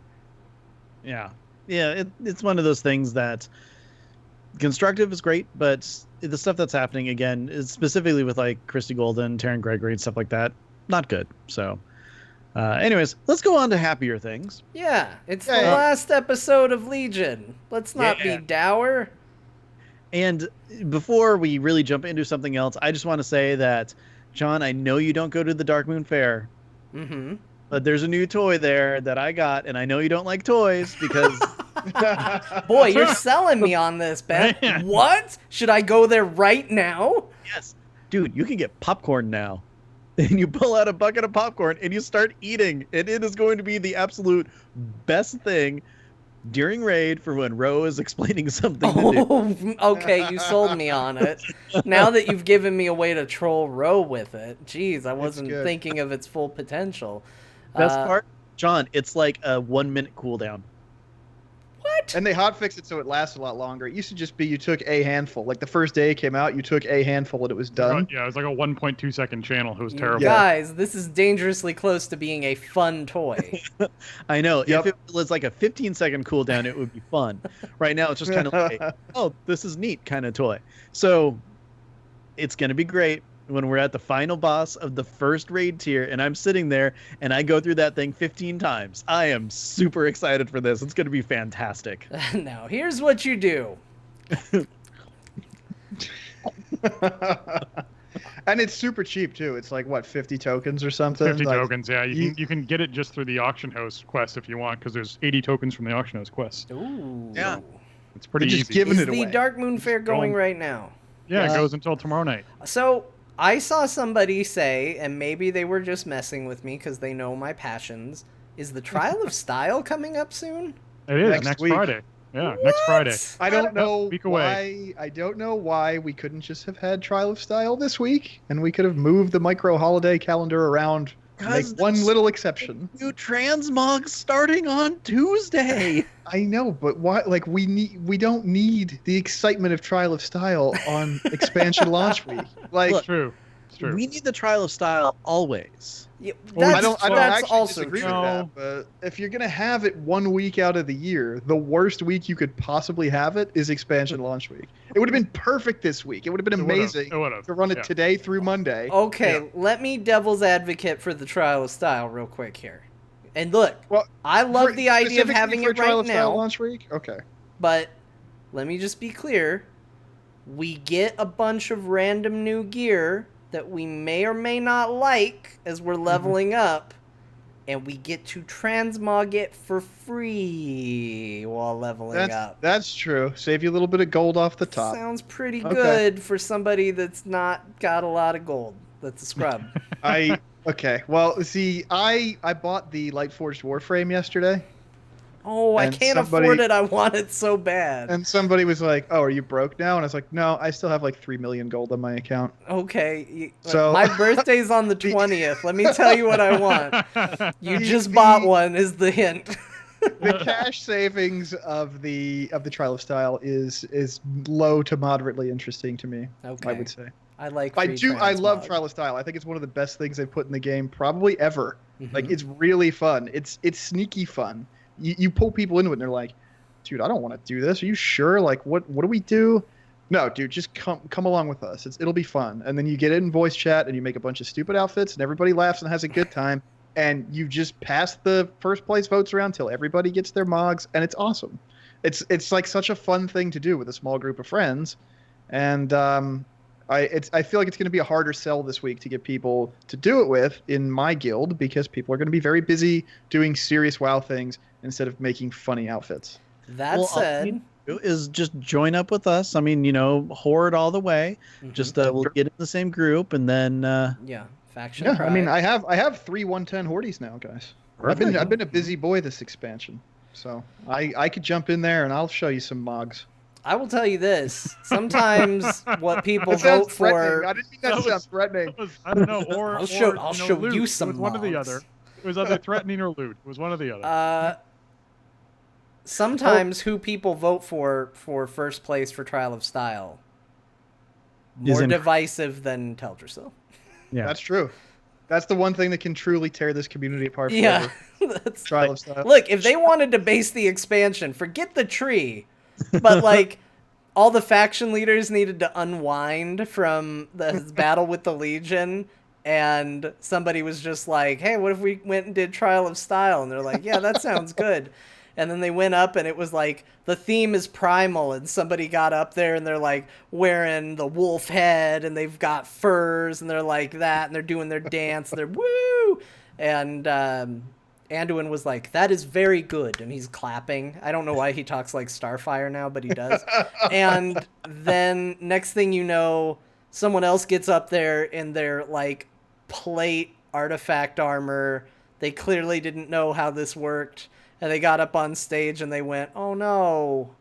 Yeah. It's one of those things that constructive is great, but the stuff that's happening again is specifically with like Christy Golden, Taryn Gregory, and stuff like that, not good. So anyways, let's go on to happier things. Yeah, it's the last episode of Legion. Let's not be dour. And before we really jump into something else, I just want to say that, John, I know you don't go to the Dark Moon Fair. Mm-hmm. But there's a new toy there that I got, and I know you don't like toys because... Boy, you're selling me on this, Ben. Man. What? Should I go there right now? Yes. Dude, you can get popcorn now. And you pull out a bucket of popcorn and you start eating. And it is going to be the absolute best thing during raid for when Ro is explaining something to do. Okay, you sold me on it. Now that you've given me a way to troll Ro with it. Jeez, I wasn't thinking of its full potential. Best part, John, it's like a 1 minute cooldown. What? And they hotfixed it so it lasts a lot longer. It used to just be you took a handful. Like the first day it came out, you took a handful and it was done. Yeah, it was like a 1.2 second channel. It was terrible. Guys, this is dangerously close to being a fun toy. I know. If it was like a 15-second cooldown, it would be fun. Right now, it's just kind of like, oh, this is neat kind of toy. So it's going to be great when we're at the final boss of the first raid tier and I'm sitting there and I go through that thing 15 times. I am super excited for this. It's going to be fantastic. Now, here's what you do. And it's super cheap too. It's like what, 50 tokens or something? 50 like, tokens, yeah. You can get it just through the auction house quest if you want, because there's 80 tokens from the auction house quest. Ooh. Yeah. It's pretty just easy. giving Is it the away. Dark Moon Fair going right now? Yeah, it goes until tomorrow night. So I saw somebody say, and maybe they were just messing with me because they know my passions, is the Trial of Style coming up soon? It is Next next week. Friday. Yeah, What? next Friday. I don't know Week away. why. I don't know why we couldn't just have had Trial of Style this week, and we could have moved the micro holiday calendar around. Make one little exception. New transmog starting on Tuesday. I know, but why? Like we don't need the excitement of Trial of Style on expansion launch week. Like It's true. It's true. We need the trial of style always. Yeah, I don't that's actually also disagree true. with that. But if you're gonna have it 1 week out of the year, the worst week you could possibly have it is expansion launch week. It would have been perfect this week. It would have been amazing It would've. to run it Yeah. today through Monday. Okay, let me devil's advocate for the Trial of Style real quick here. And look, Well, I love the idea of specifically having for it Trial right of Style now, launch week. Okay. but let me just be clear. We get a bunch of random new gear that we may or may not like as we're leveling up, and we get to transmog it for free while leveling up. That's true. Save you a little bit of gold off the top. Sounds pretty Okay. good for somebody that's not got a lot of gold. That's a scrub. Okay. Well, see, I bought the Lightforged Warframe yesterday, Oh, I And can't somebody- afford it. I want it so bad. and somebody was like, "Oh, are you broke now?" And I was like, "No, I still have like 3 million gold on my account." Okay, So- my birthday's on the 20th. Let me tell you what I want. You just bought one is the hint. The cash savings of the Trial of Style is low to moderately interesting to me. Okay. I would say. I like I free do. I love transmog. Trial of Style. I think it's one of the best things they've put in the game, probably ever. Mhm. Like it's really fun. It's sneaky fun. You pull people into it, and they're like, "Dude, I don't want to do this. Are you sure? Like, what do we do?" No, dude, just come along with us. It'll be fun. And then you get in voice chat, and you make a bunch of stupid outfits, and everybody laughs and has a good time. And you just pass the first place votes around till everybody gets their mogs, and it's awesome. It's like such a fun thing to do with a small group of friends, and I feel like it's going to be a harder sell this week to get people to do it with in my guild because people are going to be very busy doing serious WoW things instead of making funny outfits. That said, is just join up with us. I mean, horde all the way. Just we'll get in the same group and then faction. Yeah, pride. I mean, I have 3 110 hordes now, guys. I've been a busy boy this expansion, so I could jump in there and I'll show you some mogs. I will tell you this: sometimes what people That sounds vote for. I didn't mean that to sound threatening. I don't know. Or I'll show loot. you some. It was one or the other. It was either threatening or loot. It was one or the other. Sometimes who people vote for first place for Trial of Style more divisive than Teldrassil. Yeah, that's true. That's the one thing that can truly tear this community apart forever. Yeah, that's Trial of Style. Look, if they wanted to base the expansion, forget the tree, but like all the faction leaders needed to unwind from the battle with the Legion. And somebody was just like, hey, what if we went and did Trial of Style? And they're like, yeah, that sounds good. And then they went up and it was like, the theme is primal. And somebody got up there and they're like wearing the wolf head and they've got furs and they're like that. And they're doing their dance. And they're woo. And Anduin was like, that is very good. And he's clapping. I don't know why he talks like Starfire now, but he does. And then next thing you know, someone else gets up there in their like plate artifact armor. They clearly didn't know how this worked. And they got up on stage and they went, oh no.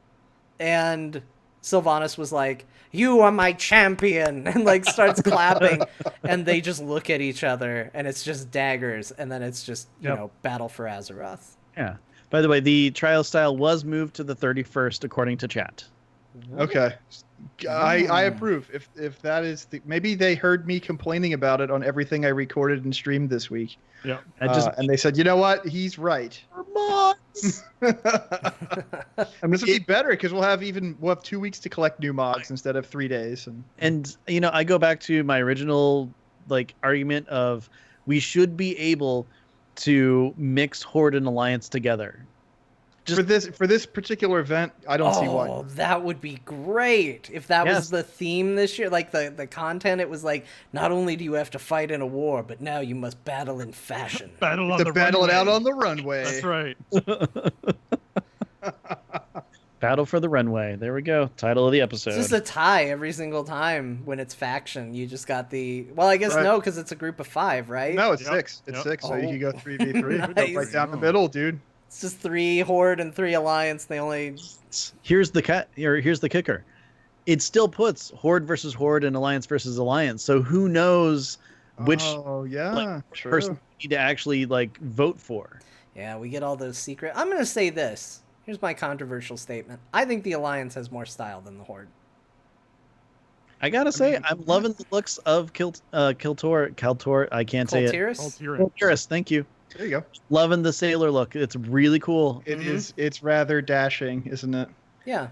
And Sylvanas was like, you are my champion. And like starts clapping. And they just look at each other and it's just daggers. And then it's just, you know, battle for Azeroth. Yeah. By the way, the trial style was moved to the 31st according to chat. Okay. I approve. If that is maybe they heard me complaining about it on everything I recorded and streamed this week. Yeah. And they said, you know what? He's right. Mods. I mean, this will be better because we'll have 2 weeks to collect new mods instead of 3 days. And I go back to my original argument of we should be able to mix Horde and Alliance together. For this particular event, I don't see why. Oh, that would be great if that was the theme this year. Like the content, it was like, not only do you have to fight in a war, but now you must battle in fashion. Battle it out on the runway. That's right. Battle for the runway. There we go. Title of the episode. It's just a tie every single time when it's faction. You just got the... Well, I guess no, because it's a group of 5, right? No, it's 6. It's 6, so you can go 3v3. Nice. Go right down the middle, dude. It's just 3 Horde and 3 Alliance. They only... Here's the kicker. It still puts Horde versus Horde and Alliance versus Alliance. So who knows which person you need to actually vote for. Yeah, we get all those secret... I'm going to say this. Here's my controversial statement. I think the Alliance has more style than the Horde. I gotta say, I'm loving the looks of Kaltor. I can't say it. Kaltiris, thank you. There you go. Loving the sailor look. It's really cool. It is. It's rather dashing, isn't it? Yeah.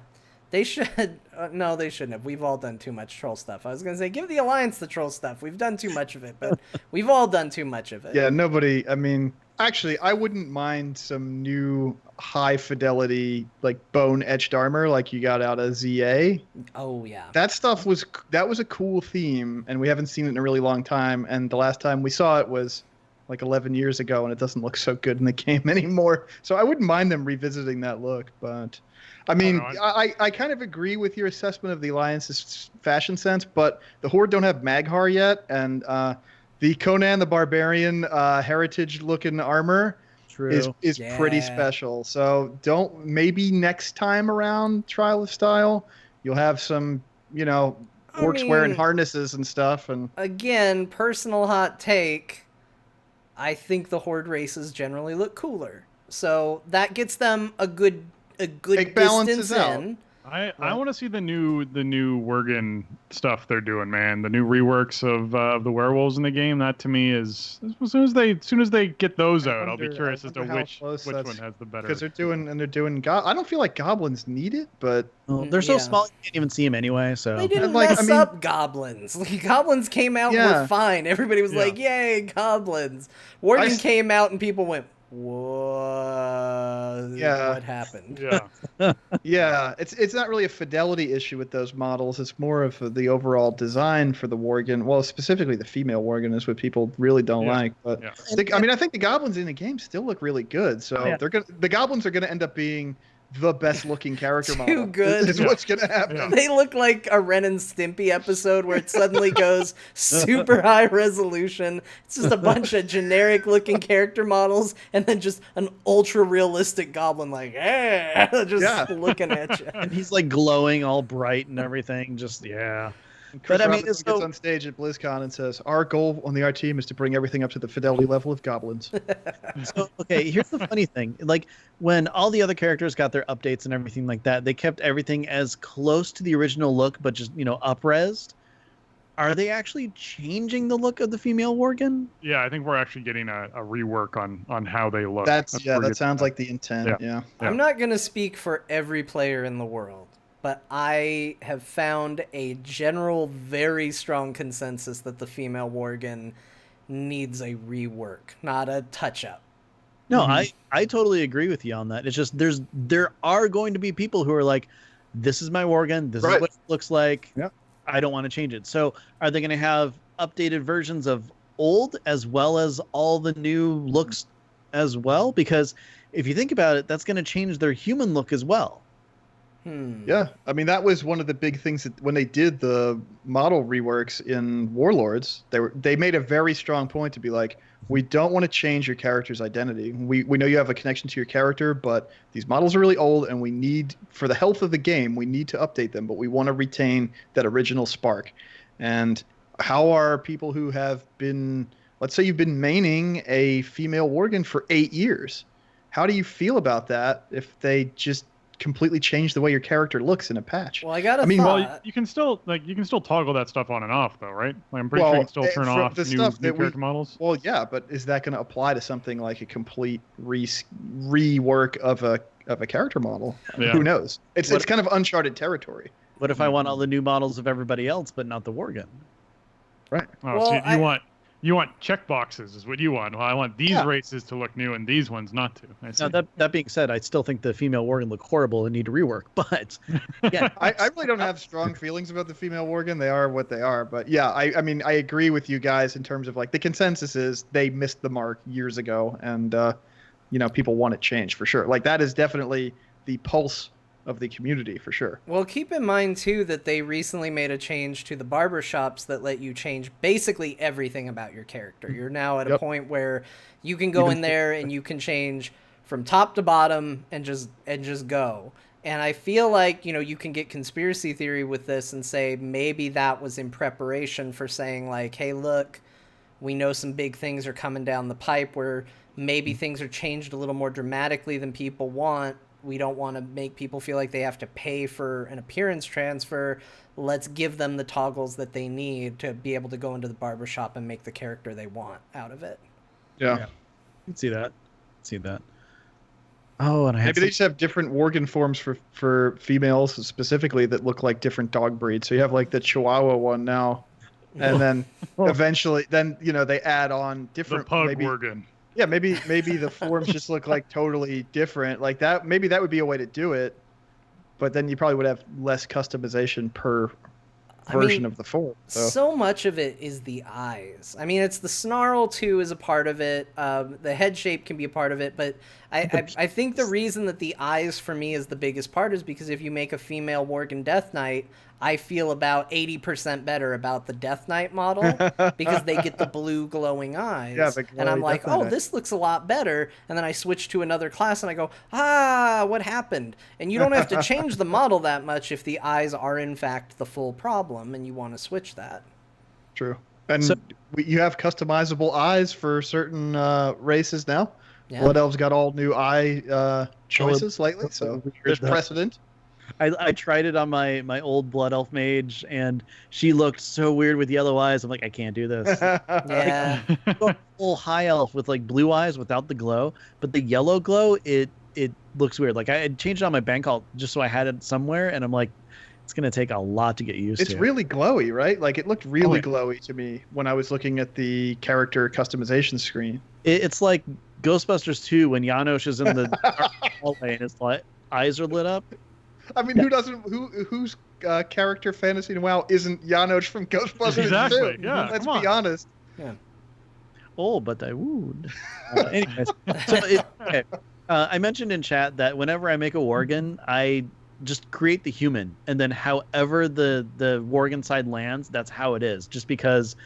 They should... no, they shouldn't have. We've all done too much troll stuff. I was going to say, give the Alliance the troll stuff. We've done too much of it, but we've all done too much of it. Yeah, nobody... I mean, actually, I wouldn't mind some new high-fidelity, bone-etched armor like you got out of ZA. Oh, yeah. That stuff was a cool theme, and we haven't seen it in a really long time, and the last time we saw it was 11 years ago, and it doesn't look so good in the game anymore. So I wouldn't mind them revisiting that look, but... I mean, I kind of agree with your assessment of the Alliance's fashion sense, but the Horde don't have Maghar yet, and the Conan the Barbarian heritage-looking armor is pretty special. So maybe next time around Trial of Style, you'll have some, orcs wearing harnesses and stuff. And again, personal hot take, I think the Horde races generally look cooler. So that gets them a good distance in. I want to see the new Worgen stuff they're doing, man. The new reworks of the werewolves in the game. That to me is as soon as they get those out, I'll be curious as to which one has the better. Because they're doing I don't feel like goblins need it, but they're so small you can't even see them anyway. So they didn't mess up goblins. Goblins came out and were fine. Everybody was like, "Yay, goblins!" Worgen came out and people went, Whoa. Yeah. What happened? Yeah. Yeah, it's not really a fidelity issue with those models. It's more of the overall design for the Worgen. Well, specifically the female Worgen is what people really don't Yeah. like. But Yeah. I mean, I think the goblins in the game still look really good. So Yeah. the goblins are gonna end up being the best looking character Too model. good. Is Yeah. what's gonna happen. Yeah. They look like a Ren and Stimpy episode where it suddenly goes super high resolution. It's just a bunch of generic looking character models and then just an ultra realistic goblin like, hey, just Yeah. looking at you. And he's like glowing all bright and everything. Just, yeah. And Chris But, I mean, Robinson it's gets so- on stage at BlizzCon and says, "Our goal on the art team is to bring everything up to the fidelity level of goblins." So, okay, here's the funny thing. Like, when all the other characters got their updates and everything like that, they kept everything as close to the original look, but just, up-resed. Are they actually changing the look of the female Worgen? Yeah, I think we're actually getting a rework on how they look. That where you- sounds like the intent. Yeah. I'm not going to speak for every player in the world, but I have found a general, very strong consensus that the female Worgen needs a rework, not a touch-up. No, Mhm. I totally agree with you on that. It's just there are going to be people who are like, this is my Worgen, this Right. is what it looks like. Yeah. I don't want to change it. So are they going to have updated versions of old as well as all the new looks as well? Because if you think about it, that's going to change their human look as well. Yeah, I mean that was one of the big things that when they did the model reworks in Warlords, they made a very strong point to be like, we don't want to change your character's identity. We know you have a connection to your character, but these models are really old, and we need, for the health of the game, we need to update them, but we want to retain that original spark. And how are people who have been, let's say you've been maining a female Worgen for 8 years, how do you feel about that if they just completely change the way your character looks in a patch? Well, I got a I mean, thought. Well, you can still toggle that stuff on and off, though, right? Like, I'm pretty sure you can still turn for off the new stuff that character models. Well, yeah, but is that going to apply to something like a complete rework of a character model? Yeah. Who knows? It's What- kind of uncharted territory. What if I want all the new models of everybody else, but not the Worgen? Right. Oh, Well, so you want check boxes is what you want. Well, I want these Yeah. races to look new and these ones not to. I see. Now, that being said, I still think the female Worgen look horrible and need to rework. But yeah, I really don't have strong feelings about the female Worgen. They are what they are. But yeah, I mean, I agree with you guys in terms of like the consensus is they missed the mark years ago, and people want it changed for sure. Like that is definitely the pulse of the community for sure. Well, keep in mind, too, that they recently made a change to the barbershops that let you change basically everything about your character. You're now at a Yep. point where you can go in there and you can change from top to bottom and just go. And I feel like, you can get conspiracy theory with this and say maybe that was in preparation for saying like, hey, look, we know some big things are coming down the pipe where maybe things are changed a little more dramatically than people want. We don't want to make people feel like they have to pay for an appearance transfer. Let's give them the toggles that they need to be able to go into the barbershop and make the character they want out of it. Yeah. you can see that. Oh, and I had Maybe they just have different Worgen forms for females specifically that look like different dog breeds. So you have like the Chihuahua one now, and then eventually, they add on the different pug maybe, Worgen. Yeah, maybe the forms just look like totally different. Like that, maybe that would be a way to do it, but then you probably would have less customization per version of the form. So much of it is the eyes. I mean, it's the snarl too is a part of it. The head shape can be a part of it, but I think the reason that the eyes for me is the biggest part is because if you make a female Worgen Death Knight, I feel about 80% better about the Death Knight model because they get the blue glowing eyes. Yeah, the and I'm glowy like, Death Knight. oh, this looks a lot better. And then I switch to another class and I go, what happened? And you don't have to change the model that much if the eyes are in fact the full problem and you want to switch that. True. And So- you have customizable eyes for certain races now. Yeah. Blood Elves got all new eye choices lately, so there's precedent. I tried it on my old Blood Elf mage, and she looked so weird with yellow eyes. I'm like, I can't do this. Yeah. Go full high elf with like blue eyes without the glow, but the yellow glow, it looks weird. Like I had changed it on my bank alt just so I had it somewhere, and I'm like, it's gonna take a lot to get used It's to. really glowy, right? Like it looked really Oh, yeah. glowy to me when I was looking at the character customization screen. It's like Ghostbusters 2 when Janosch is in the dark hallway and his eyes are lit up. I mean, whose character fantasy and WoW isn't Janosch from Ghostbusters Exactly. 2? Yeah. Let's come on. be honest. Yeah. Oh, but I would. Anyways, so okay. I mentioned in chat that whenever I make a Worgen, I just create the human, and then however the Worgen side lands, that's how it is. Just because,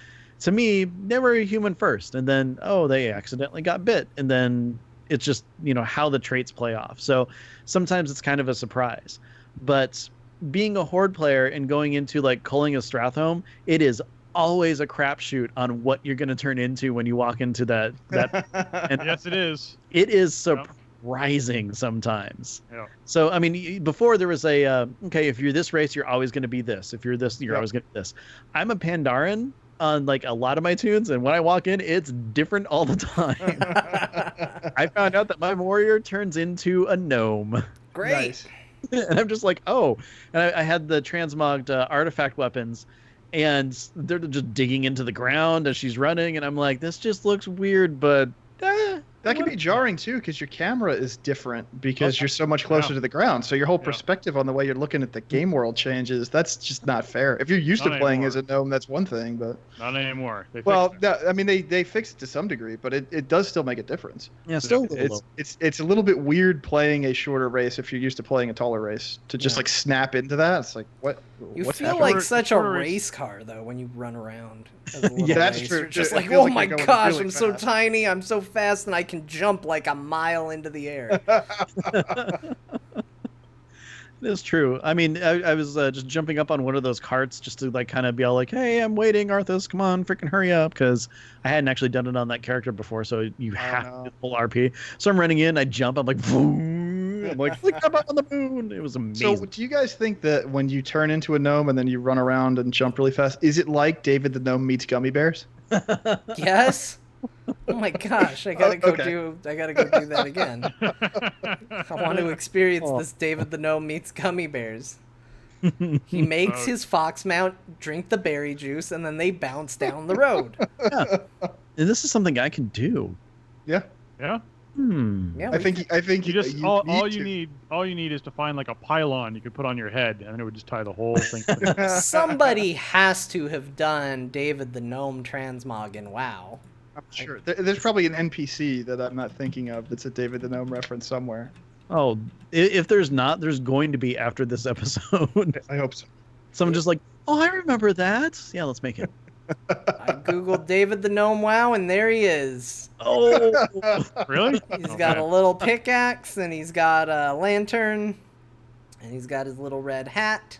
to me, they were a human first, and then they accidentally got bit, and then it's just how the traits play off. So sometimes it's kind of a surprise, but being a Horde player and going into like culling a Stratholme, it is always a crapshoot on what you're going to turn into when you walk into that. And Yes, it is. it is surprising sometimes. Yeah. So I mean, before there was a okay, if you're this race, you're always going to be this. If you're this, you're always going to be this. I'm a Pandaren on like a lot of my tunes, and when I walk in, it's different all the time. I found out that my warrior turns into a gnome. Great. Nice. And I'm just like, oh. And I had the transmogged artifact weapons, and they're just digging into the ground as she's running, and I'm like, this just looks weird, but That can be jarring too, because your camera is different because you're so much closer to the ground. So your whole perspective on the way you're looking at the game world changes. That's just not fair. If you're used to playing as a gnome, that's one thing, but not anymore. I mean, they fixed it to some degree, but it does still make a difference. Yeah, still a little. It's a little bit weird playing a shorter race if you're used to playing a taller race to just like snap into that. It's like what? You what's feel happening? like such a race car though when you run around. Yeah, that's true. You're just It like, feels oh like my you're going gosh, really I'm so fast. tiny, I'm so fast, and I can jump like a mile into the air. It's true. I mean, I was just jumping up on one of those carts just to like kind of be all like, hey, I'm waiting, Arthas, come on, freaking hurry up, because I hadn't actually done it on that character before, so you have to full RP. So I'm running in, I jump, I'm like, boom. I'm like, flick up on the moon. It was amazing. So do you guys think that when you turn into a gnome and then you run around and jump really fast, is it like David the Gnome meets gummy bears? Yes. Oh my gosh, I gotta go do that again. I want to experience this David the Gnome meets gummy bears. He makes his fox mount drink the berry juice, and then they bounce down the road. Yeah. And this is something I can do. Yeah. Yeah. Yeah, I think You just you all need you to. need is to find like a pylon you could put on your head, and then it would just tie the whole thing together. somebody has to have done David the Gnome transmog in WoW. I'm sure there's probably an NPC that I'm not thinking of that's a David the Gnome reference somewhere. Oh, if there's not, there's going to be after this episode. I hope so. Someone just like, oh, I remember that. Yeah, let's make it. I googled David the Gnome WoW, and there he is. Oh, Really? He's got a little pickaxe, and he's got a lantern, and he's got his little red hat.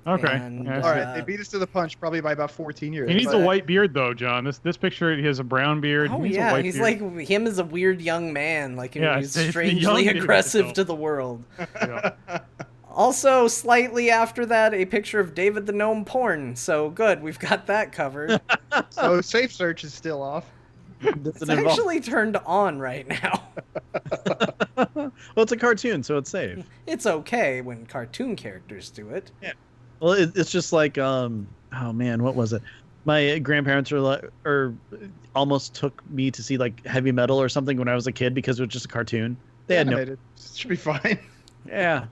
Okay. And, Yeah, All right, they beat us to the punch probably by about 14 years. He needs but- a white beard though, John. This picture, he has a brown beard. Oh he needs a yeah, white he's beard. like him as a weird young man, like Yeah, he's it's the young strangely dude aggressive still. to the world. Yeah. Also, slightly after that, a picture of David the Gnome porn. So good, we've got that covered. So safe search is still off. It's actually turned on right now. Well, it's a cartoon, so it's safe. It's okay when cartoon characters do it. Yeah. Well, it's just like, oh man, what was it? My grandparents almost took me to see like heavy metal or something when I was a kid because it was just a cartoon. They had Animated. Should be fine. yeah.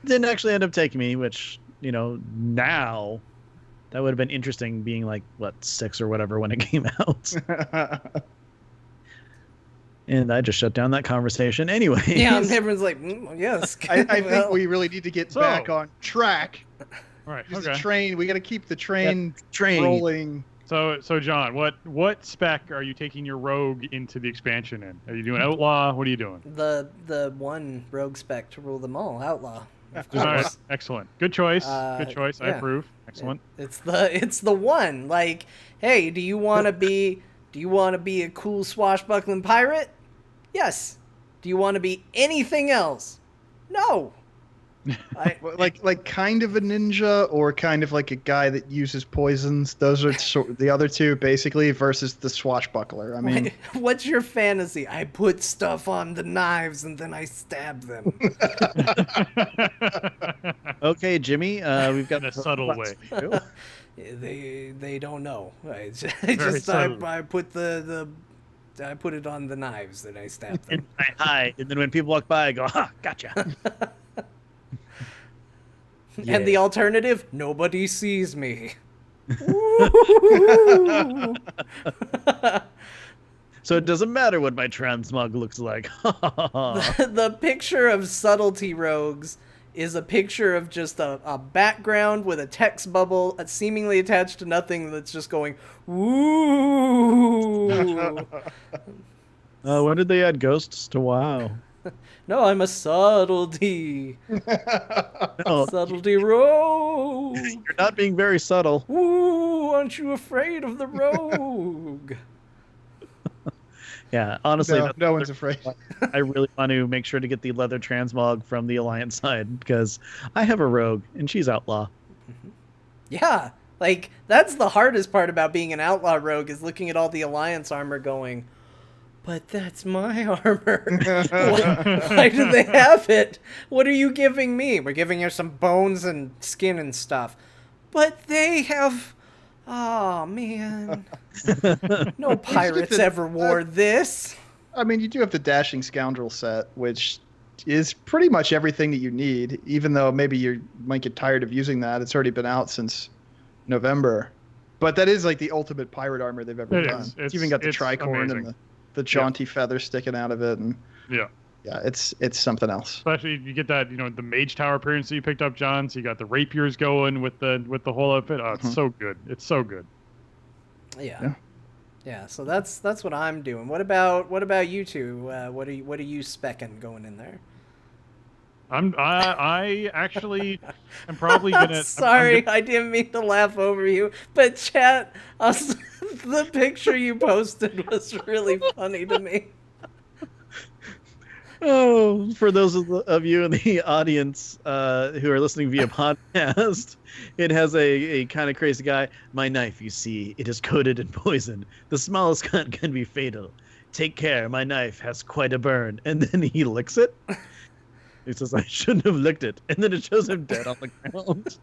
Didn't actually end up taking me, which now that would have been interesting, being like 6 or whatever when it came out. And I just shut down that conversation anyway. Yeah, and everyone's like, yes. I think we really need to get back on track. Right. Use Okay. the train. We got to keep the train train rolling. So John, what spec are you taking your rogue into the expansion in? Are you doing outlaw? What are you doing? The one rogue spec to rule them all, outlaw. Of All right. course. Excellent. Good choice. Good choice. I yeah. approve. Excellent. It's the one. Like, hey, do you want to be a cool swashbuckling pirate? Yes. Do you want to be anything else? No. Like kind of a ninja or kind of like a guy that uses poisons. Those are the other two basically versus the swashbuckler. I mean, what's your fantasy? I put stuff on the knives and then I stab them. Okay, Jimmy, we've got In a subtle way. They don't know. I Very subtle. put the I put it on the knives and I stab them. And I hide, and then when people walk by, I go, "Ha, gotcha." And the alternative, nobody sees me. So it doesn't matter what my transmog looks like. The picture of subtlety rogues is a picture of just a background with a text bubble seemingly attached to nothing that's just going, ooh. When did they add ghosts to WoW? No, I'm a subtlety. No, Subtlety rogue. you're not being very subtle. Ooh, aren't you afraid of the rogue? Yeah, honestly, No one's afraid. I really want to make sure to get the leather transmog from the Alliance side because I have a rogue and she's outlaw. Yeah, like, that's the hardest part about being an outlaw rogue is looking at all the Alliance armor going, but that's my armor. Why do they have it? What are you giving me? We're giving her some bones and skin and stuff. But they have... Oh, man. No pirates ever wore this. I mean, you do have the Dashing Scoundrel set, which is pretty much everything that you need, even though maybe you might get tired of using that. It's already been out since November. But that is like the ultimate pirate armor they've ever done. It's even got the tricorn and the jaunty feather sticking out of it. And Yeah. Yeah, it's something else. Especially you get that, the Mage Tower appearance that you picked up, John. So you got the rapiers going with the whole outfit. Oh, it's so good. It's so good. Yeah. So that's what I'm doing. What about you two? What are you specking going in there? I actually am probably gonna. Sorry, I didn't mean to laugh over you, but chat, the picture you posted was really funny to me. Oh, for those of you in the audience who are listening via podcast, it has a kind of crazy guy. My knife, you see, it is coated in poison. The smallest cut can be fatal. Take care, my knife has quite a burn. And then he licks it. He says, I shouldn't have licked it. And then it shows him dead on the ground.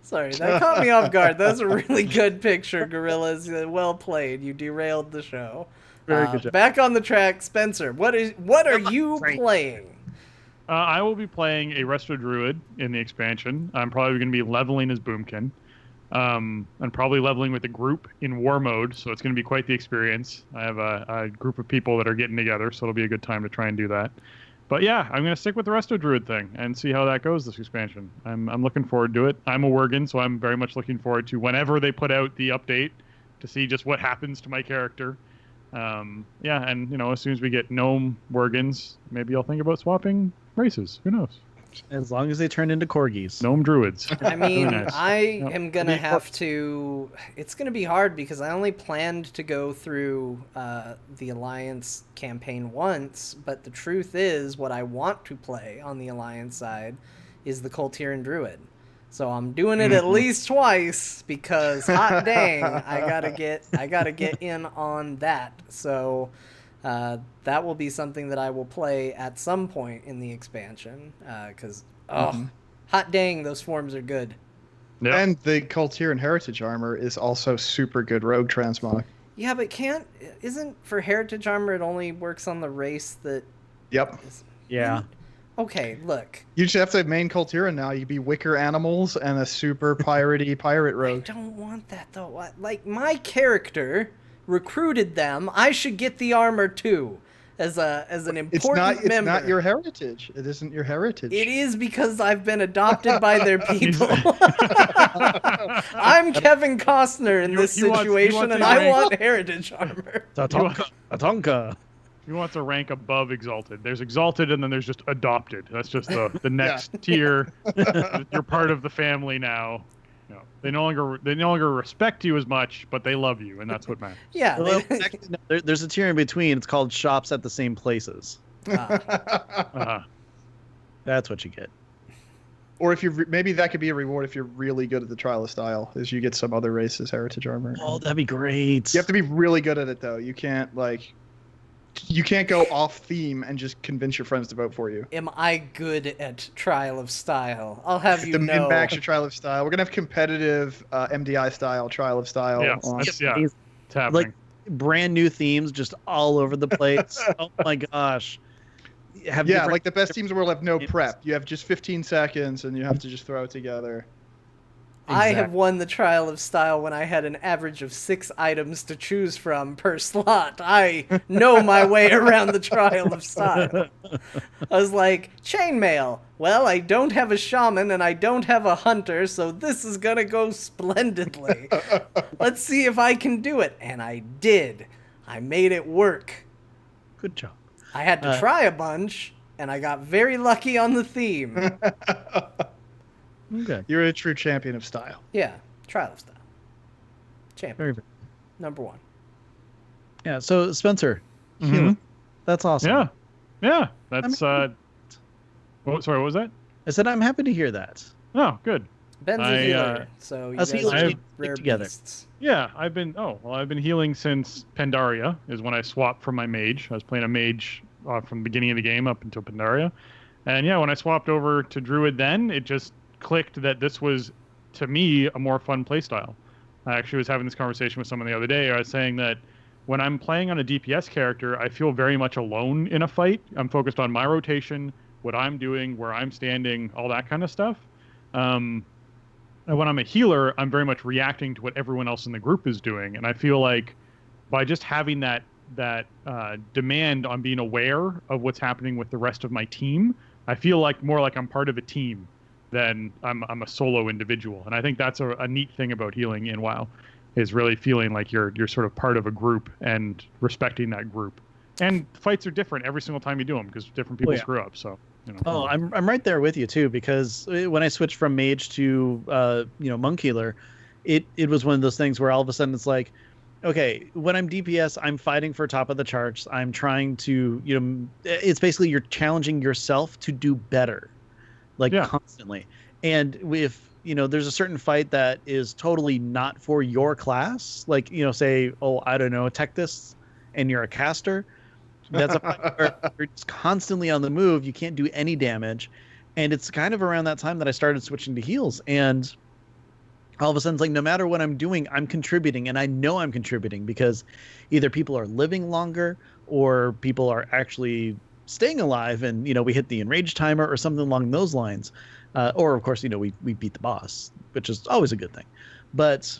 Sorry, that caught me off guard. That was a really good picture, Gorillas. Well played. You derailed the show. Very good job. Back on the track, Spencer. What are you playing? I will be playing a Resto Druid in the expansion. I'm probably going to be leveling as Boomkin. And probably leveling with a group in war mode, so it's going to be quite the experience. I have a group of people that are getting together, so it'll be a good time to try and do that. But yeah, I'm going to stick with the Resto Druid thing and see how that goes this expansion. I'm looking forward to it. I'm a Worgen, so I'm very much looking forward to whenever they put out the update to see just what happens to my character. Yeah, and as soon as we get gnome Worgens, maybe I'll think about swapping races. Who knows? As long as they turn into corgis. Gnome druids. I mean, Nice. I am going to have to... It's going to be hard because I only planned to go through the Alliance campaign once, but the truth is what I want to play on the Alliance side is the Coltiran Druid. So I'm doing it at least twice because hot dang, I gotta get in on that. So that will be something that I will play at some point in the expansion because hot dang, those forms are good. Yep. And the Coltiran Heritage armor is also super good rogue transmog. Yeah, but isn't for Heritage armor it only works on the race that? Yep. Yeah. Okay, look. You just have to main Coltiran now. You be wicker animals and a super piratey pirate rogue. I don't want that though. Like my character recruited them. I should get the armor too, as an important member. It's not your heritage. It isn't your heritage. It is because I've been adopted by their people. I'm Kevin Costner in this situation, and I want heritage armor. Tatonka. He wants to rank above Exalted. There's Exalted, and then there's just Adopted. That's just the next tier. You're part of the family now. They no longer respect you as much, but they love you, and that's what matters. Yeah. Well, actually, no, there's a tier in between. It's called shops at the same places. That's what you get. Or if you maybe that could be a reward if you're really good at the Trial of Style, is you get some other race's heritage armor. Oh, that'd be great. You have to be really good at it though. You can't go off theme and just convince your friends to vote for you. Am I good at Trial of Style? I'll have you The know. min-max your Trial of Style. We're gonna have competitive MDI style Trial of Style. Yeah, on. it's happening. brand new themes just all over the place. Oh my gosh. Like the best teams in the world have no prep. You have just 15 seconds and you have to just throw it together. I have won the Trial of Style when I had an average of 6 items to choose from per slot. I know my way around the Trial of Style. I was like, chainmail. Well, I don't have a shaman and I don't have a hunter, so this is gonna go splendidly. Let's see if I can do it. And I did. I made it work. Good job. I had to try a bunch, and I got very lucky on the theme. Okay. You're a true champion of style. Yeah, Trial of Style. Champion. Very. Number 1. Yeah, so Spencer, healing. That's awesome. Yeah. That's sorry, what was that? I said I'm happy to hear that. Oh, good. Ben's a healer, so you guys are rare together. beasts. Yeah, I've been healing since Pandaria is when I swapped from my mage. I was playing a mage from the beginning of the game up until Pandaria. And yeah, when I swapped over to Druid then, it just clicked that this was, to me, a more fun playstyle. I actually was having this conversation with someone the other day. I was saying that when I'm playing on a DPS character, I feel very much alone in a fight. I'm focused on my rotation, what I'm doing, where I'm standing, all that kind of stuff. And when I'm a healer, I'm very much reacting to what everyone else in the group is doing. And I feel like by just having that demand on being aware of what's happening with the rest of my team, I feel like more like I'm part of a team than I'm a solo individual. And I think that's a neat thing about healing in WoW, is really feeling like you're sort of part of a group and respecting that group. And fights are different every single time you do them because different people screw up. So, you know. Oh, I'm right there with you too, because when I switched from mage to monk healer, it was one of those things where all of a sudden it's like, okay, when I'm DPS, I'm fighting for top of the charts. I'm trying to, it's basically you're challenging yourself to do better, constantly. And if, there's a certain fight that is totally not for your class, like, say, I don't know, tech this, and you're a caster, that's a fight where you're just constantly on the move. You can't do any damage. And it's kind of around that time that I started switching to heals. And all of a sudden, it's like, no matter what I'm doing, I'm contributing. And I know I'm contributing because either people are living longer or people are actually staying alive. And, we hit the enrage timer or something along those lines. Or, of course, we beat the boss, which is always a good thing. But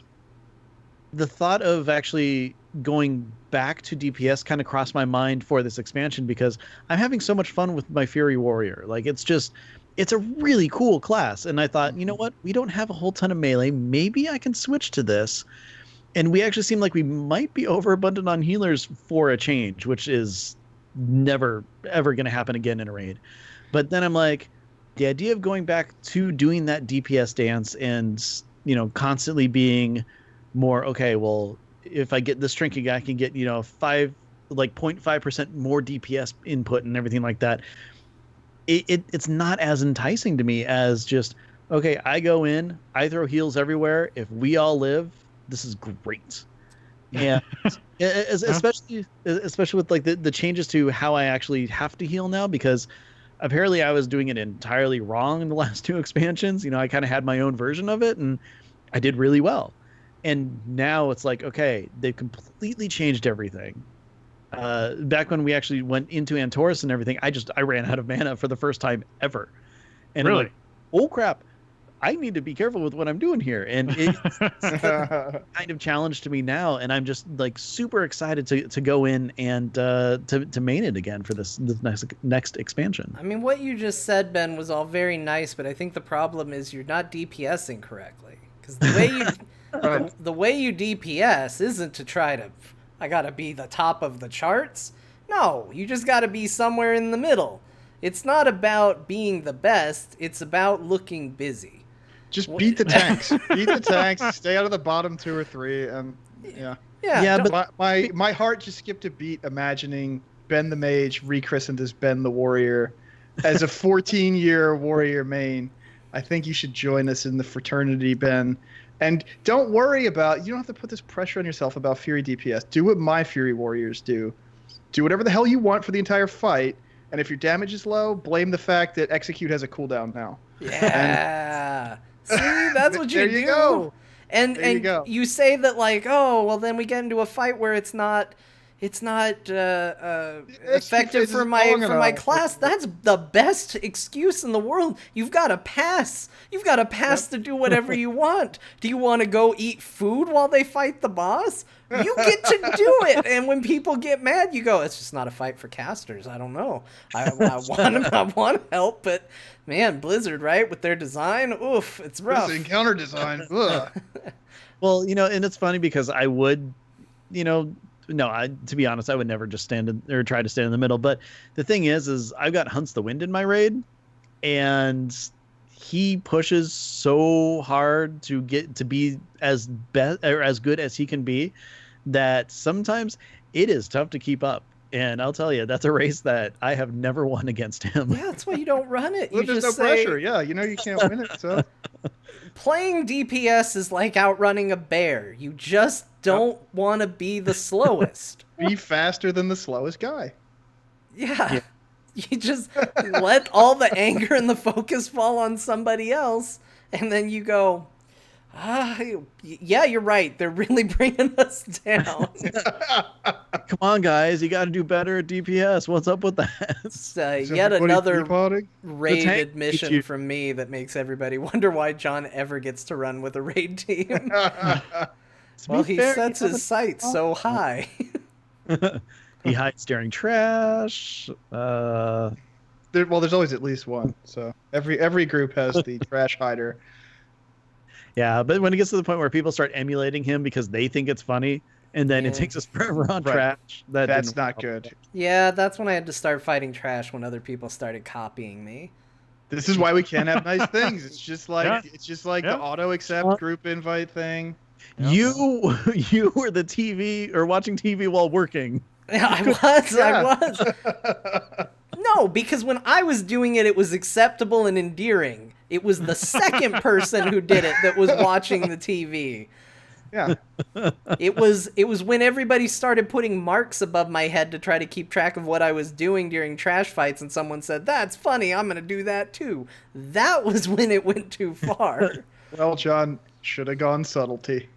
the thought of actually going back to DPS kind of crossed my mind for this expansion because I'm having so much fun with my Fury Warrior. Like, it's a really cool class. And I thought, you know what? We don't have a whole ton of melee. Maybe I can switch to this. And we actually seem like we might be overabundant on healers for a change, which is never, ever going to happen again in a raid. But then I'm like, the idea of going back to doing that DPS dance and, constantly being more, okay, well, if I get this trinket, I can get, 0.5% more DPS input and everything like that. It's not as enticing to me as just, okay, I go in, I throw heals everywhere. If we all live, this is great. And especially with like the changes to how I actually have to heal now, because apparently I was doing it entirely wrong in the last 2 expansions. I kind of had my own version of it and I did really well. And now it's like, okay, they've completely changed everything. Back when we actually went into Antorus and everything, I ran out of mana for the first time ever. And really? I'm like, oh crap, I need to be careful with what I'm doing here. And it's kind of challenge to me now. And I'm just like super excited to go in and to main it again for this next expansion. I mean, what you just said, Ben, was all very nice, but I think the problem is you're not DPSing correctly. Because the way you DPS isn't to try to, I gotta be the top of the charts. No, you just gotta be somewhere in the middle. It's not about being the best, it's about looking busy. Just beat the tanks. Beat the tanks, stay out of the bottom 2 or 3, and but my heart just skipped a beat imagining Ben the Mage rechristened as Ben the Warrior as a 14-year warrior main. I think you should join us in the fraternity, Ben. And don't worry about, you don't have to put this pressure on yourself about Fury DPS. Do what my Fury Warriors do. Do whatever the hell you want for the entire fight. And if your damage is low, blame the fact that Execute has a cooldown now. Yeah. See, that's what you do. There you go. And There you go. you say that like, oh, well, then we get into a fight where it's not effective for my class. That's the best excuse in the world. You've got a pass. You've got a pass to do whatever you want. Do you want to go eat food while they fight the boss? You get to do it. And when people get mad, you go, it's just not a fight for casters. I don't know. I want to help, but man, Blizzard, right, with their design, oof, it's rough. This encounter design. Ugh. Well, and it's funny because I would, no, to be honest, I would never just try to stand in the middle. But the thing is I've got Hunts the Wind in my raid, and he pushes so hard to get to be as good as he can be that sometimes it is tough to keep up. And I'll tell you, that's a race that I have never won against him. Yeah, that's why you don't run it. Well, there's no pressure. Yeah, you can't win it. So playing DPS is like outrunning a bear. You just don't want to be the slowest. Be faster than the slowest guy. Yeah. You just let all the anger and the focus fall on somebody else, and then you go, yeah, you're right. They're really bringing us down. Come on, guys. You got to do better at DPS. What's up with that? It's yet another raid admission from me that makes everybody wonder why John ever gets to run with a raid team. Well, he sets his sights so high. He hides during trash. There's always at least one. So every group has the trash hider. Yeah, but when it gets to the point where people start emulating him because they think it's funny, and then it takes us forever on trash, that's not good. Yeah, that's when I had to start fighting trash when other people started copying me. This is why we can't have nice things. It's just like the auto accept group invite thing. You were the TV or watching TV while working. Yeah, I was. No, because when I was doing it, it was acceptable and endearing. It was the second person who did it that was watching the TV. Yeah. It was when everybody started putting marks above my head to try to keep track of what I was doing during trash fights, and someone said, "That's funny, I'm going to do that too." That was when it went too far. Well, John, should have gone subtlety.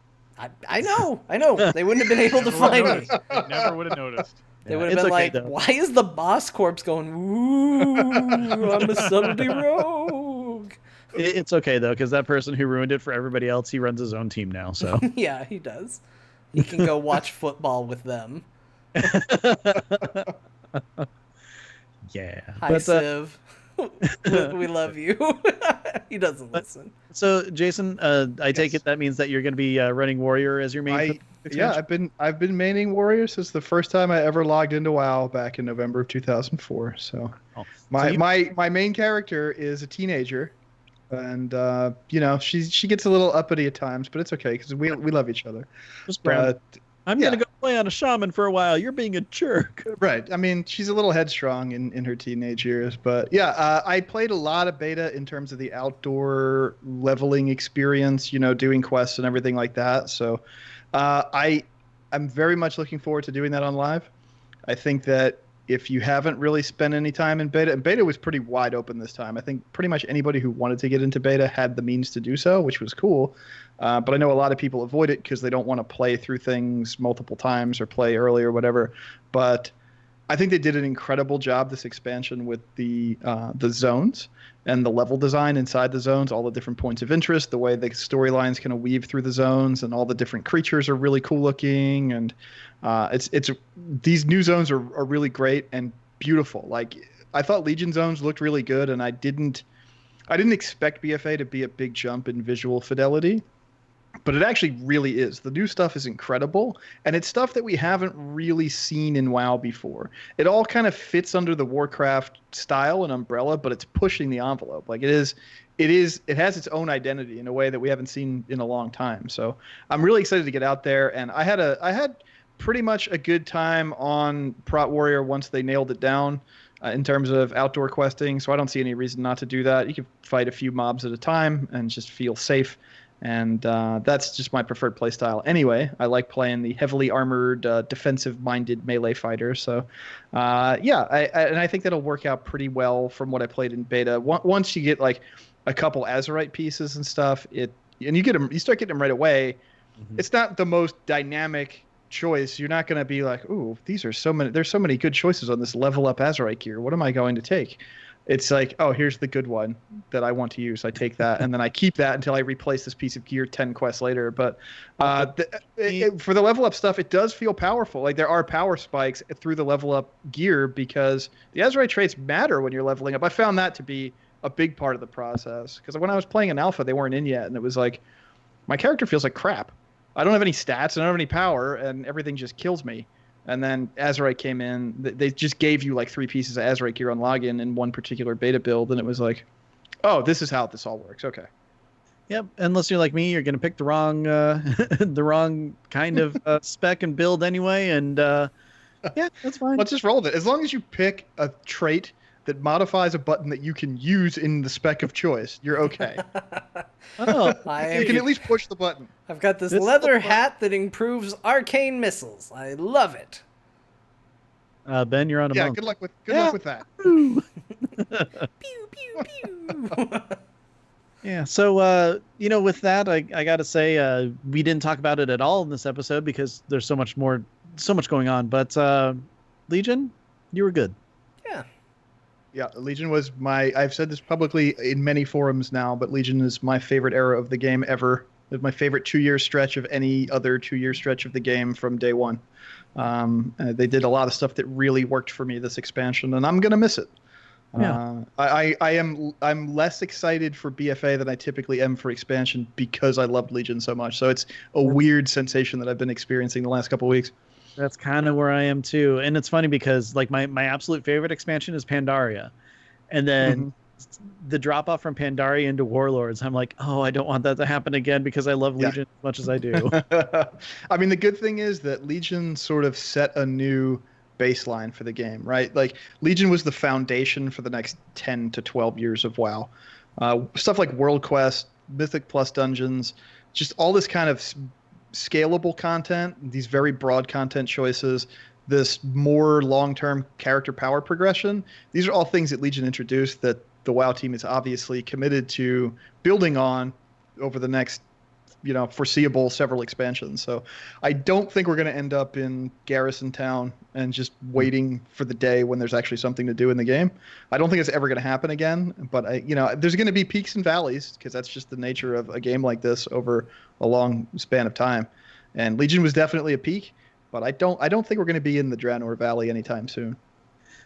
I know. They wouldn't have been able to find me. Never would have noticed. They would have been like, why is the boss corpse going, ooh, I'm a subtlety rogue? It's okay, though, because that person who ruined it for everybody else, he runs his own team now, so. Yeah, he does. He can go watch football with them. Yeah. Hi, Civ. We love you. He doesn't listen. So, Jason, I take it that means that you're going to be running Warrior as your main. Yeah, I've been maining Warrior since the first time I ever logged into WoW back in November of 2004. So, my main character is a teenager, and she gets a little uppity at times, but it's okay because we love each other. I'm going to go play on a shaman for a while. You're being a jerk. Right. I mean, she's a little headstrong in her teenage years. But yeah, I played a lot of beta in terms of the outdoor leveling experience, doing quests and everything like that. So I'm very much looking forward to doing that on live. I think that if you haven't really spent any time in beta, and beta was pretty wide open this time. I think pretty much anybody who wanted to get into beta had the means to do so, which was cool. But I know a lot of people avoid it because they don't want to play through things multiple times or play early or whatever. But I think they did an incredible job this expansion with the zones and the level design inside the zones, all the different points of interest, the way the storylines kind of weave through the zones, and all the different creatures are really cool looking. And it's these new zones are really great and beautiful. Like, I thought Legion zones looked really good, and I didn't expect BFA to be a big jump in visual fidelity. But it actually really is. The new stuff is incredible, and it's stuff that we haven't really seen in WoW before. It all kind of fits under the Warcraft style and umbrella, but it's pushing the envelope. Like, it has its own identity in a way that we haven't seen in a long time. So I'm really excited to get out there, and I had pretty much a good time on Prot Warrior once they nailed it down in terms of outdoor questing. So I don't see any reason not to do that. You can fight a few mobs at a time and just feel safe. And that's just my preferred playstyle. Anyway, I like playing the heavily armored, defensive-minded melee fighter. So, I think that'll work out pretty well from what I played in beta. Once you get like a couple Azerite pieces and stuff, it and you start getting them right away. Mhm. It's not the most dynamic choice. You're not going to be like, ooh, there's so many good choices on this level up Azurite gear. What am I going to take? It's like, oh, here's the good one that I want to use. I take that, and then I keep that until I replace this piece of gear 10 quests later. But for the level up stuff, it does feel powerful. Like there are power spikes through the level up gear because the Azurite traits matter when you're leveling up. I found that to be a big part of the process because when I was playing in alpha, they weren't in yet, and it was like, my character feels like crap. I don't have any stats, I don't have any power, and everything just kills me. And then Azurite came in. They just gave you like 3 pieces of Azurite gear on login in one particular beta build, and it was like, oh, this is how this all works. Okay. Yep. Unless you're like me, you're going to pick the wrong the wrong kind of spec and build anyway. And yeah, that's fine. Let's just roll with it. As long as you pick a trait that modifies a button that you can use in the spec of choice, you're okay. Oh, You can at least push the button. I've got this leather hat that improves arcane missiles. I love it. Ben, you're on a monk. Good luck with that. Pew, pew, pew. Yeah. So with that, I gotta say, we didn't talk about it at all in this episode because there's so much going on. But Legion, you were good. Yeah. Yeah, Legion was I've said this publicly in many forums now, but Legion is my favorite era of the game ever. It's my favorite 2-year stretch of any other 2-year stretch of the game from day one. They did a lot of stuff that really worked for me this expansion, and I'm gonna miss it. Yeah. I'm less excited for BFA than I typically am for expansion because I loved Legion so much. So it's a weird sensation that I've been experiencing the last couple of weeks. That's kind of where I am too. And it's funny because like my absolute favorite expansion is Pandaria. And then the drop off from Pandaria into Warlords, I'm like, oh, I don't want that to happen again because I love Legion as much as I do. I mean, the good thing is that Legion sort of set a new baseline for the game, right? Like Legion was the foundation for the next 10 to 12 years of WoW. Stuff like World Quest, Mythic Plus Dungeons, just all this kind of scalable content, these very broad content choices, this more long-term character power progression. These are all things that Legion introduced that the WoW team is obviously committed to building on over the next, foreseeable several expansions. So I don't think we're going to end up in Garrison Town and just waiting for the day when there's actually something to do in the game. I don't think it's ever going to happen again, but there's going to be peaks and valleys because that's just the nature of a game like this over a long span of time. And Legion was definitely a peak, but I don't think we're going to be in the Draenor Valley anytime soon.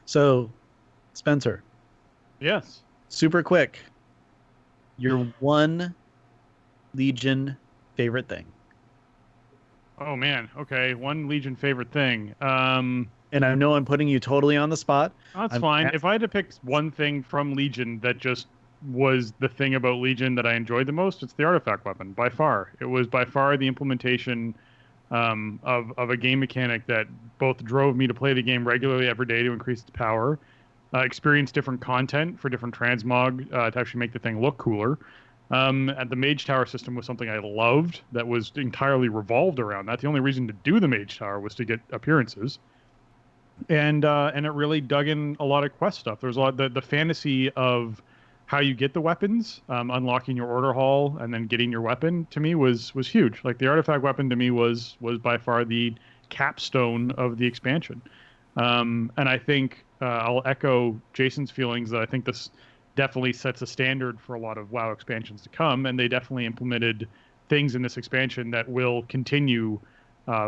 So, Spencer. Yes. Super quick. Your one Legion favorite thing. Oh man. Okay. One Legion favorite thing. And I know I'm putting you totally on the spot. That's fine. If I had to pick one thing from Legion that just was the thing about Legion that I enjoyed the most, it's the artifact weapon, by far. It was by far the implementation of a game mechanic that both drove me to play the game regularly every day to increase its power, experience different content for different transmog to actually make the thing look cooler. And the Mage Tower system was something I loved that was entirely revolved around that. The only reason to do the Mage Tower was to get appearances. And it really dug in a lot of quest stuff. There was a lot the fantasy of how you get the weapons, unlocking your order hall and then getting your weapon to me was huge. Like the artifact weapon to me was by far the capstone of the expansion. And I think I'll echo Jason's feelings that I think this definitely sets a standard for a lot of WoW expansions to come, and they definitely implemented things in this expansion that will continue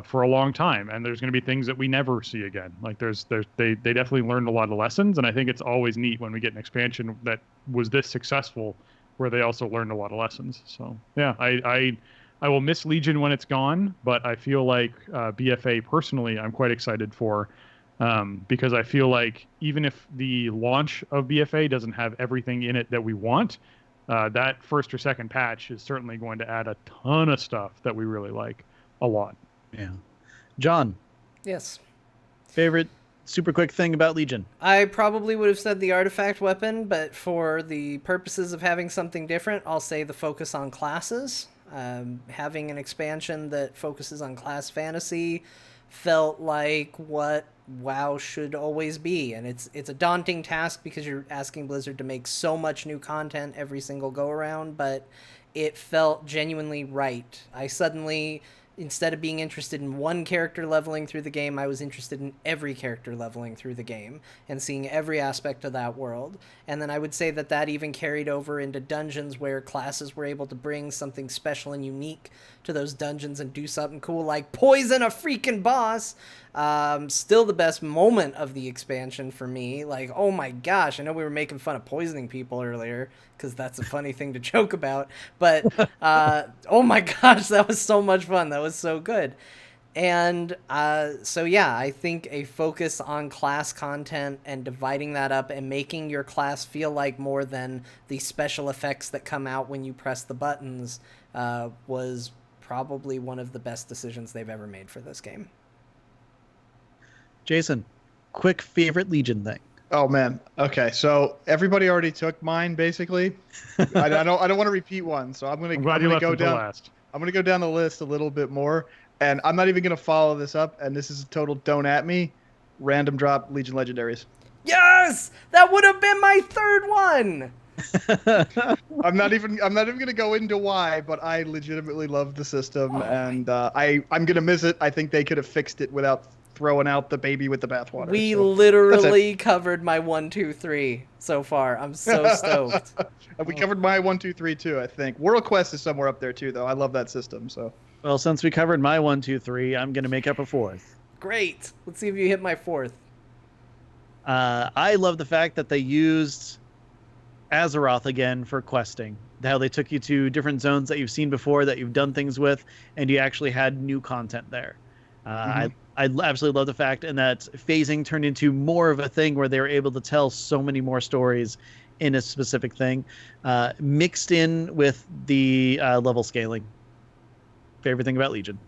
for a long time, and there's going to be things that we never see again. Like they definitely learned a lot of lessons, and I think it's always neat when we get an expansion that was this successful where they also learned a lot of lessons. So yeah, I will miss Legion when it's gone, but I feel like BFA personally I'm quite excited for, because I feel like even if the launch of BFA doesn't have everything in it that we want, that first or second patch is certainly going to add a ton of stuff that we really like a lot. Yeah. John. Yes. Favorite super quick thing about Legion? I probably would have said the artifact weapon, but for the purposes of having something different, I'll say the focus on classes. Having an expansion that focuses on class fantasy felt like what WoW should always be, and it's a daunting task because you're asking Blizzard to make so much new content every single go around, but it felt genuinely right. I suddenly, instead of being interested in one character leveling through the game, I was interested in every character leveling through the game and seeing every aspect of that world. And then I would say that that even carried over into dungeons where classes were able to bring something special and unique to those dungeons and do something cool like poison a freaking boss. Still the best moment of the expansion for me. Like, oh my gosh, I know we were making fun of poisoning people earlier because that's a funny thing to joke about. But, oh my gosh, that was so much fun. That was so good. And so, yeah, I think a focus on class content and dividing that up and making your class feel like more than the special effects that come out when you press the buttons was probably one of the best decisions they've ever made for this game. Jason, quick favorite Legion thing. Oh man. Okay, so everybody already took mine basically. I don't want to repeat one, so I'm gonna go down. Last. I'm gonna go down the list a little bit more, and I'm not even gonna follow this up. And this is a total don't at me. Random drop Legion Legendaries. Yes, that would have been my third one. I'm not even gonna go into why, but I legitimately love the system, and I'm gonna miss it. I think they could have fixed it without throwing out the baby with the bathwater. We literally covered my 1, 2, 3 so far. I'm so stoked. We covered my 1, 2, 3 too. I think World Quest is somewhere up there too, though. I love that system. So. Well, since we covered my 1, 2, 3, I'm gonna make up a fourth. Great. Let's see if you hit my fourth. I love the fact that they used Azeroth again for questing. How they took you to different zones that you've seen before, that you've done things with, and you actually had new content there. I absolutely love the fact, and that phasing turned into more of a thing where they were able to tell so many more stories in a specific thing, mixed in with the level scaling. Favorite thing about Legion.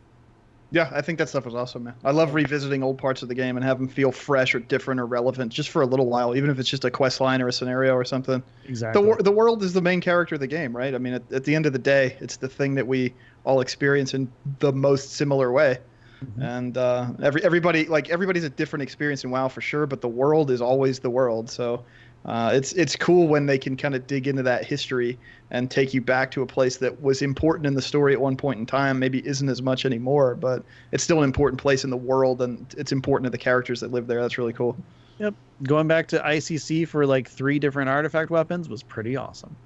Yeah, I think that stuff was awesome, man. I love revisiting old parts of the game and have them feel fresh or different or relevant just for a little while, even if it's just a quest line or a scenario or something. Exactly. The world is the main character of the game, right? I mean, at the end of the day, it's the thing that we all experience in the most similar way. Mm-hmm. And everybody's a different experience in WoW for sure, but the world is always the world. So it's cool when they can kind of dig into that history and take you back to a place that was important in the story at one point in time, maybe isn't as much anymore, but it's still an important place in the world, and it's important to the characters that live there. That's really cool. Yep. Going back to ICC for like 3 different artifact weapons was pretty awesome.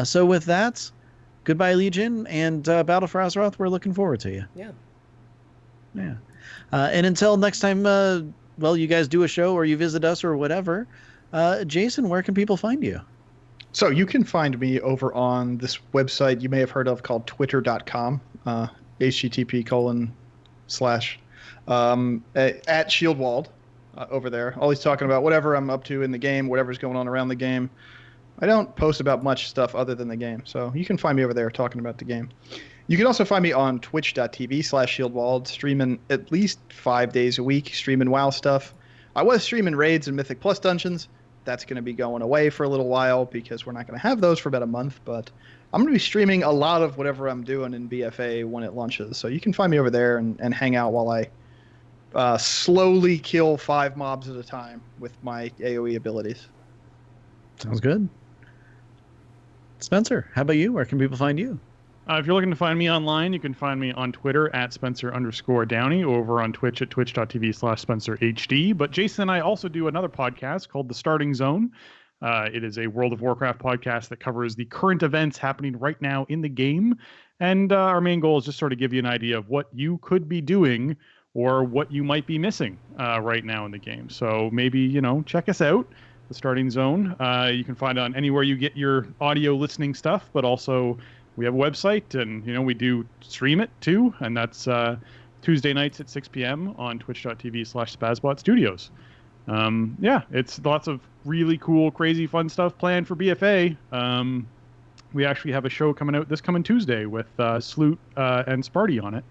So with that, goodbye Legion, and Battle for Azeroth, we're looking forward to you. Yeah. Yeah. And until next time, you guys do a show or you visit us or whatever, Jason, where can people find you? So you can find me over on this website you may have heard of called twitter.com, http:// at Shieldwald over there. Always talking about whatever I'm up to in the game, whatever's going on around the game. I don't post about much stuff other than the game, so you can find me over there talking about the game. You can also find me on twitch.tv/Shieldwald, streaming at least 5 days a week, streaming WoW stuff. I was streaming raids and Mythic Plus dungeons. That's going to be going away for a little while because we're not going to have those for about a month, but I'm going to be streaming a lot of whatever I'm doing in BFA when it launches. So you can find me over there and hang out while I slowly kill 5 mobs at a time with my AoE abilities. Sounds good. Spencer, how about you? Where can people find you? If you're looking to find me online, you can find me on Twitter at Spencer_Downey, over on Twitch at twitch.tv/SpencerHD. But Jason and I also do another podcast called The Starting Zone. It is a World of Warcraft podcast that covers the current events happening right now in the game. And our main goal is just sort of give you an idea of what you could be doing or what you might be missing right now in the game. So maybe, check us out, The Starting Zone. You can find it on anywhere you get your audio listening stuff, but also we have a website, and we do stream it too, and that's Tuesday nights at 6 p.m. on twitch.tv/Spazbot Studios. It's lots of really cool, crazy, fun stuff planned for BFA. We actually have a show coming out this coming Tuesday with Sloot and Sparty on it,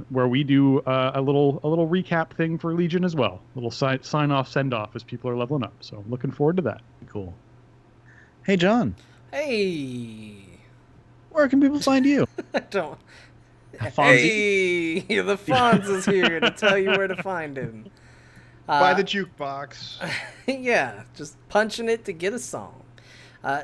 where we do a little recap thing for Legion as well, a little sign off, send off as people are leveling up. So looking forward to that. Cool. Hey, John. Hey. Where can people find you? I don't. Fonzie? Hey, the Fonz is here to tell you where to find him. By the jukebox. Yeah, just punching it to get a song.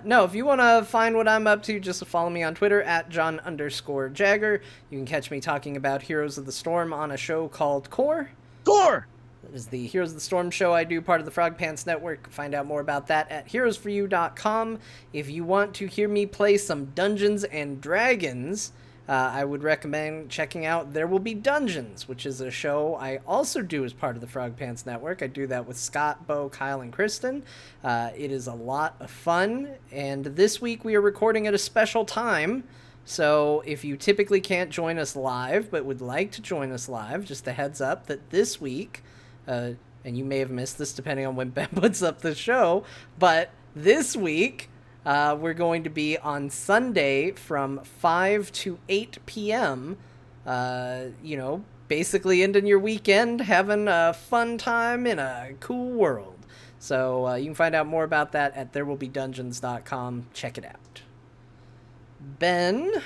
No, if you want to find what I'm up to, just follow me on Twitter at John_Jagger. You can catch me talking about Heroes of the Storm on a show called Core. Core! That is the Heroes of the Storm show I do, part of the Frog Pants Network. Find out more about that at heroesforyou.com. If you want to hear me play some Dungeons and Dragons, I would recommend checking out There Will Be Dungeons, which is a show I also do as part of the Frog Pants Network. I do that with Scott, Bo, Kyle, and Kristen. It is a lot of fun, and this week we are recording at a special time. So if you typically can't join us live, but would like to join us live, just a heads up that this week, and you may have missed this depending on when Ben puts up the show, but this week we're going to be on Sunday from 5 to 8 p.m., basically ending your weekend, having a fun time in a cool world. So you can find out more about that at therewillbedungeons.com. Check it out. Ben?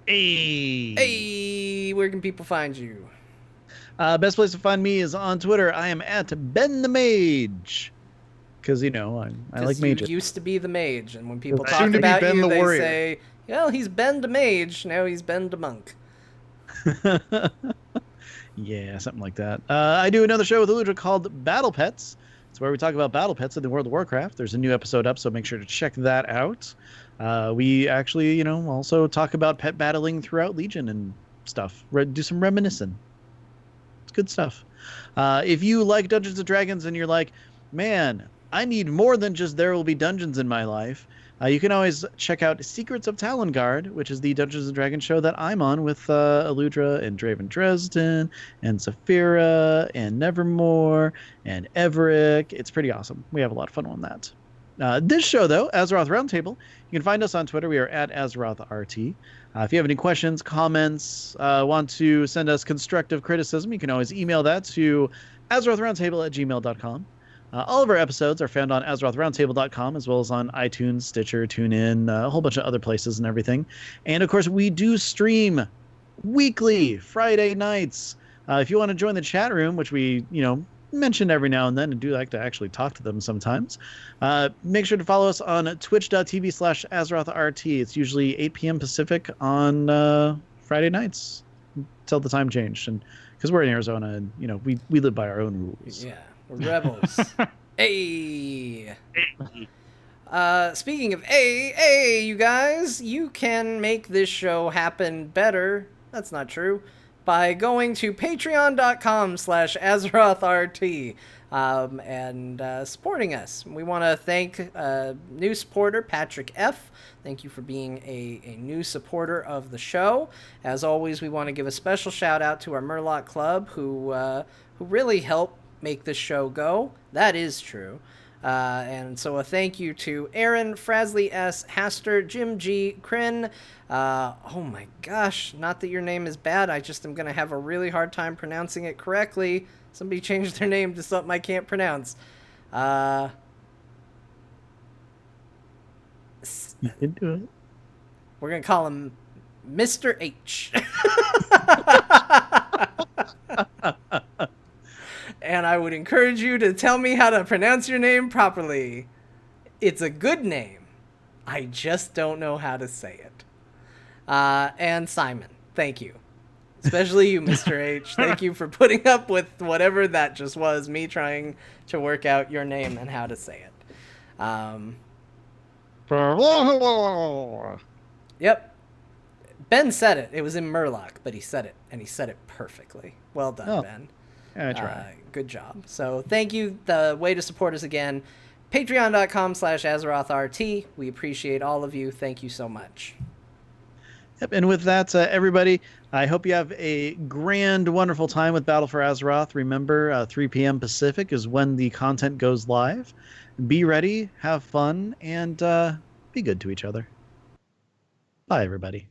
Hey, where can people find you? Best place to find me is on Twitter. I am at Ben the Mage. Because, I like mages. You used to be the mage, and when people talk about you, they say, well, he's Ben the Mage, now he's Ben the Monk. Yeah, something like that. I do another show with Eludra called Battle Pets. It's where we talk about battle pets in the World of Warcraft. There's a new episode up, so make sure to check that out. We actually, also talk about pet battling throughout Legion and stuff. Do some reminiscing. It's good stuff. If you like Dungeons & Dragons and you're like, man, I need more than just There Will Be Dungeons in my life, you can always check out Secrets of Talonguard, which is the Dungeons & Dragons show that I'm on with Eludra and Draven Dresden and Saphira and Nevermore and Everick. It's pretty awesome. We have a lot of fun on that. This show, though, Azeroth Roundtable, you can find us on Twitter. We are at AzerothRT. If you have any questions, comments, want to send us constructive criticism, you can always email that to AzerothRoundtable@gmail.com. All of our episodes are found on AzerothRoundtable.com, as well as on iTunes, Stitcher, TuneIn, a whole bunch of other places and everything. And, of course, we do stream weekly, Friday nights. If you want to join the chat room, which we, mention every now and then and do like to actually talk to them sometimes, make sure to follow us on twitch.tv/AzerothRT. It's usually 8 p.m. Pacific on Friday nights until the time changed. And because we're in Arizona and, we live by our own rules. Yeah. Rebels. Hey. Speaking of you guys, you can make this show happen better. That's not true. By going to patreon.com/AzerothRT and supporting us. We want to thank new supporter Patrick F. Thank you for being a new supporter of the show. As always, we want to give a special shout out to our Murloc Club who really helped make this show go. That is true. And so a thank you to Aaron, Frasley S, Haster, Jim G, Kryn. Oh my gosh, not that your name is bad, I just am going to have a really hard time pronouncing it correctly. Somebody changed their name to something I can't pronounce. You can do it. We're going to call him Mr. H. And I would encourage you to tell me how to pronounce your name properly. It's a good name. I just don't know how to say it. And Simon, thank you. Especially you, Mr. H. Thank you for putting up with whatever that just was, me trying to work out your name and how to say it. Yep. Ben said it. It was in Murloc, but he said it, and he said it perfectly. Well done, Ben. I try. Good job. So thank you. The way to support us again, patreon.com/AzerothRT. We appreciate all of you. Thank you so much. Yep, and with that, everybody, I hope you have a grand, wonderful time with Battle for Azeroth. Remember, 3 p.m. Pacific is when the content goes live. Be ready, have fun, and be good to each other. Bye, everybody.